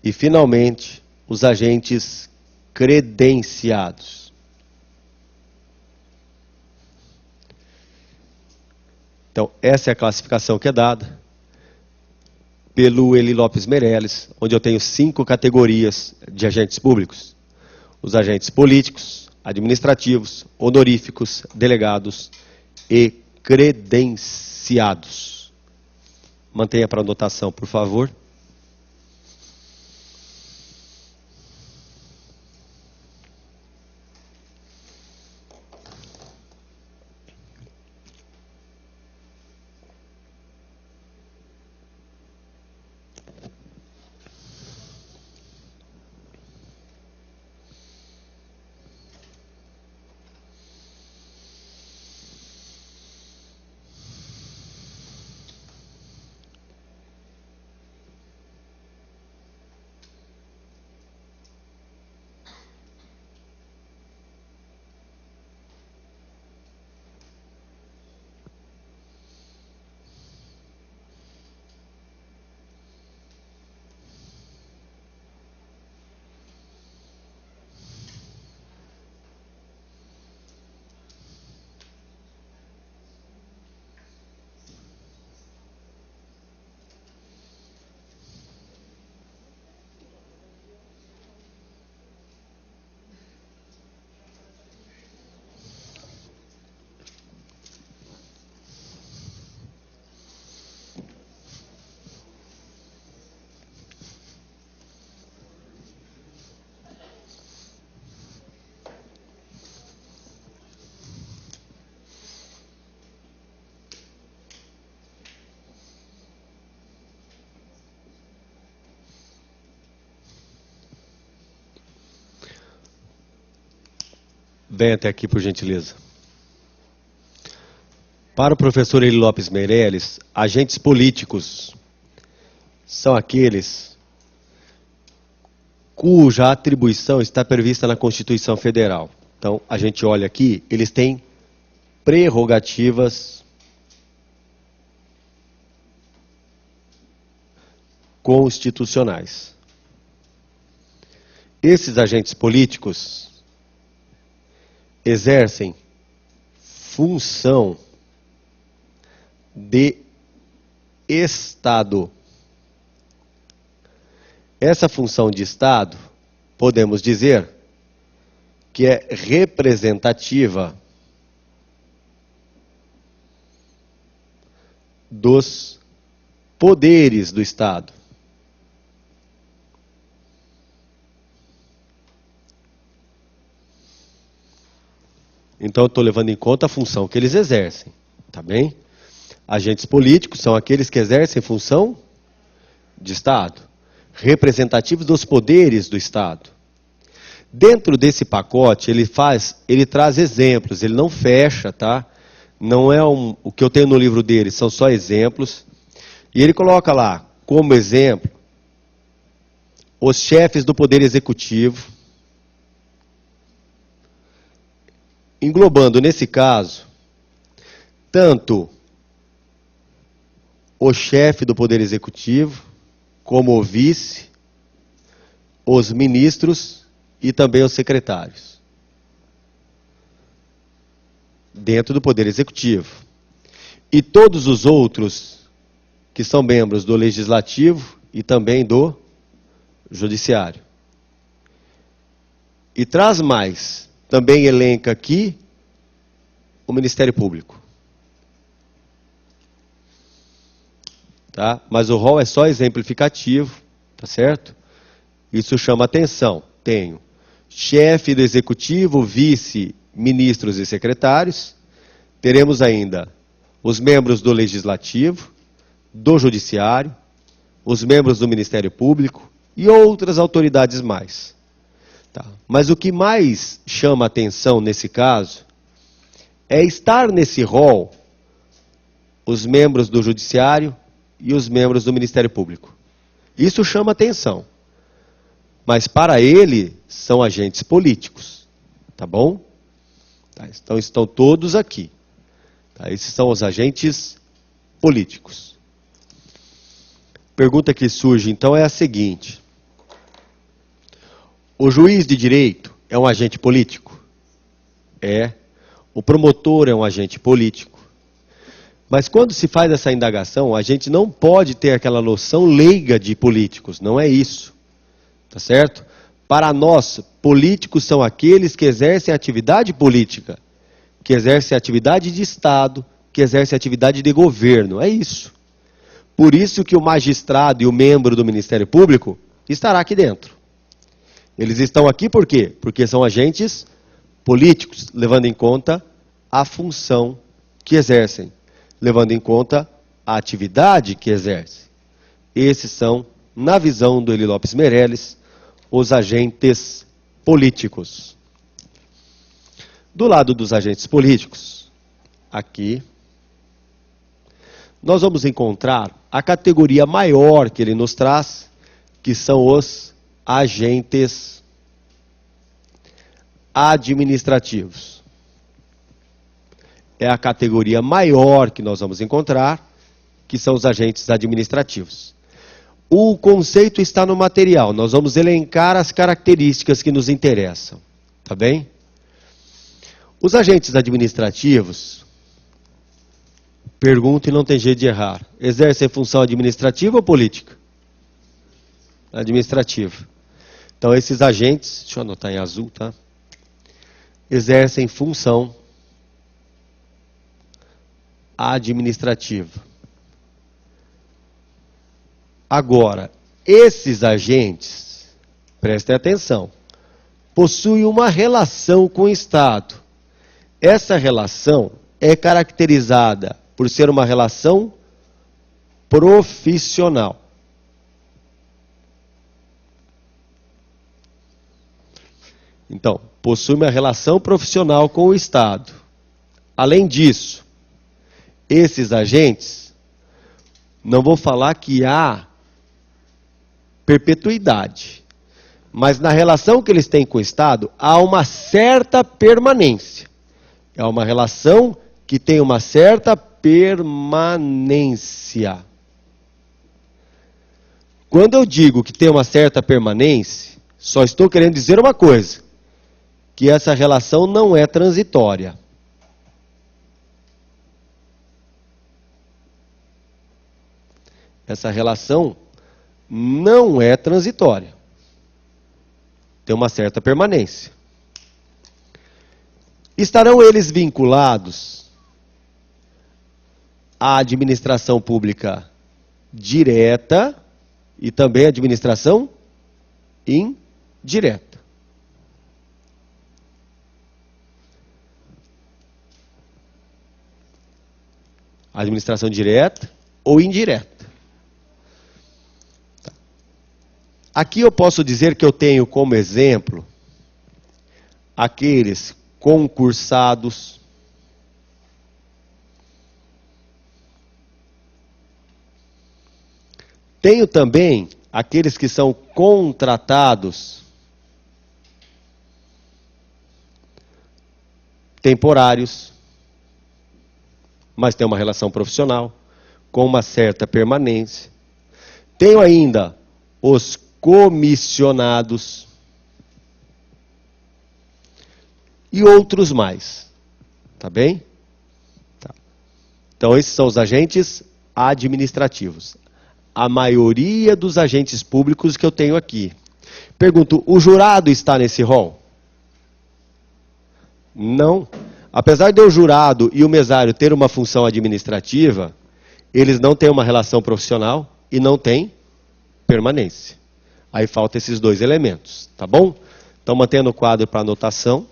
e, finalmente, os agentes credenciados. Então, essa é a classificação que é dada pelo Eli Lopes Meirelles, onde eu tenho 5 categorias de agentes públicos. Os agentes políticos, administrativos, honoríficos, delegados e credenciados. Mantenha para anotação, por favor. Venha até aqui, por gentileza. Para o professor Eli Lopes Meirelles, agentes políticos são aqueles cuja atribuição está prevista na Constituição Federal. Então, a gente olha aqui, eles têm prerrogativas constitucionais. Esses agentes políticos exercem função de Estado. Essa função de Estado, podemos dizer que é representativa dos poderes do Estado. Então, eu estou levando em conta a função que eles exercem, tá bem? Agentes políticos são aqueles que exercem função de Estado, representativos dos poderes do Estado. Dentro desse pacote, ele traz exemplos, ele não fecha, tá? Não é o que eu tenho no livro dele, são só exemplos. E ele coloca lá, como exemplo, os chefes do Poder Executivo, englobando, nesse caso, tanto o chefe do Poder Executivo, como o vice, os ministros e também os secretários, dentro do Poder Executivo. E todos os outros que são membros do Legislativo e também do Judiciário. E traz mais, também elenca aqui o Ministério Público. Tá? Mas o rol é só exemplificativo, tá certo? Isso chama atenção. Tenho chefe do Executivo, vice, ministros e secretários. Teremos ainda os membros do Legislativo, do Judiciário, os membros do Ministério Público e outras autoridades mais. Tá. Mas o que mais chama atenção nesse caso é estar nesse rol os membros do Judiciário e os membros do Ministério Público. Isso chama atenção. Mas para ele são agentes políticos. Tá bom? Tá, então estão todos aqui. Tá, esses são os agentes políticos. Pergunta que surge então é a seguinte: o juiz de direito é um agente político? É. O promotor é um agente político. Mas quando se faz essa indagação, a gente não pode ter aquela noção leiga de políticos, não é isso. Tá certo? Para nós, políticos são aqueles que exercem atividade política, que exercem atividade de Estado, que exercem atividade de governo, é isso. Por isso que o magistrado e o membro do Ministério Público estará aqui dentro. Eles estão aqui por quê? Porque são agentes políticos, levando em conta a função que exercem, levando em conta a atividade que exercem. Esses são, na visão do Eli Lopes Meireles, os agentes políticos. Do lado dos agentes políticos, aqui, nós vamos encontrar a categoria maior que ele nos traz, que são os agentes administrativos. É a categoria maior que nós vamos encontrar, que são os agentes administrativos. O conceito está no material, nós vamos elencar as características que nos interessam, tá bem? Os agentes administrativos, pergunta e não tem jeito de errar, exercem função administrativa ou política? Administrativa. Então esses agentes, deixa eu anotar em azul, tá? Exercem função administrativa. Agora, esses agentes, prestem atenção, possuem uma relação com o Estado. Essa relação é caracterizada por ser uma relação profissional. Então, possui uma relação profissional com o Estado. Além disso, esses agentes, não vou falar que há perpetuidade, mas na relação que eles têm com o Estado, há uma certa permanência. É uma relação que tem uma certa permanência. Quando eu digo que tem uma certa permanência, só estou querendo dizer uma coisa, que essa relação não é transitória. Essa relação não é transitória. Tem uma certa permanência. Estarão eles vinculados à administração pública direta e também à administração indireta. Administração direta ou indireta. Aqui eu posso dizer que eu tenho como exemplo aqueles concursados, tenho também aqueles que são contratados temporários, mas tem uma relação profissional, com uma certa permanência. Tenho ainda os comissionados e outros mais. Tá bem? Tá. Então, esses são os agentes administrativos. A maioria dos agentes públicos que eu tenho aqui. Pergunto, o jurado está nesse rol? Não. Apesar de o jurado e o mesário ter uma função administrativa, eles não têm uma relação profissional e não têm permanência. Aí faltam esses dois elementos, tá bom? Então, mantendo o quadro para anotação.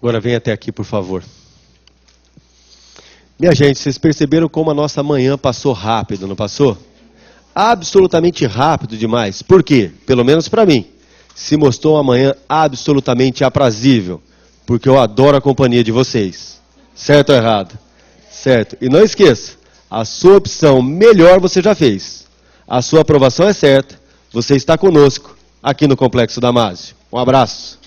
Agora vem até aqui, por favor. Minha gente, vocês perceberam como a nossa manhã passou rápido, não passou? Absolutamente rápido demais. Por quê? Pelo menos para mim. Se mostrou uma manhã absolutamente aprazível. Porque eu adoro a companhia de vocês. Certo ou errado? Certo. E não esqueça, a sua opção melhor você já fez. A sua aprovação é certa. Você está conosco aqui no Complexo Damásio. Um abraço.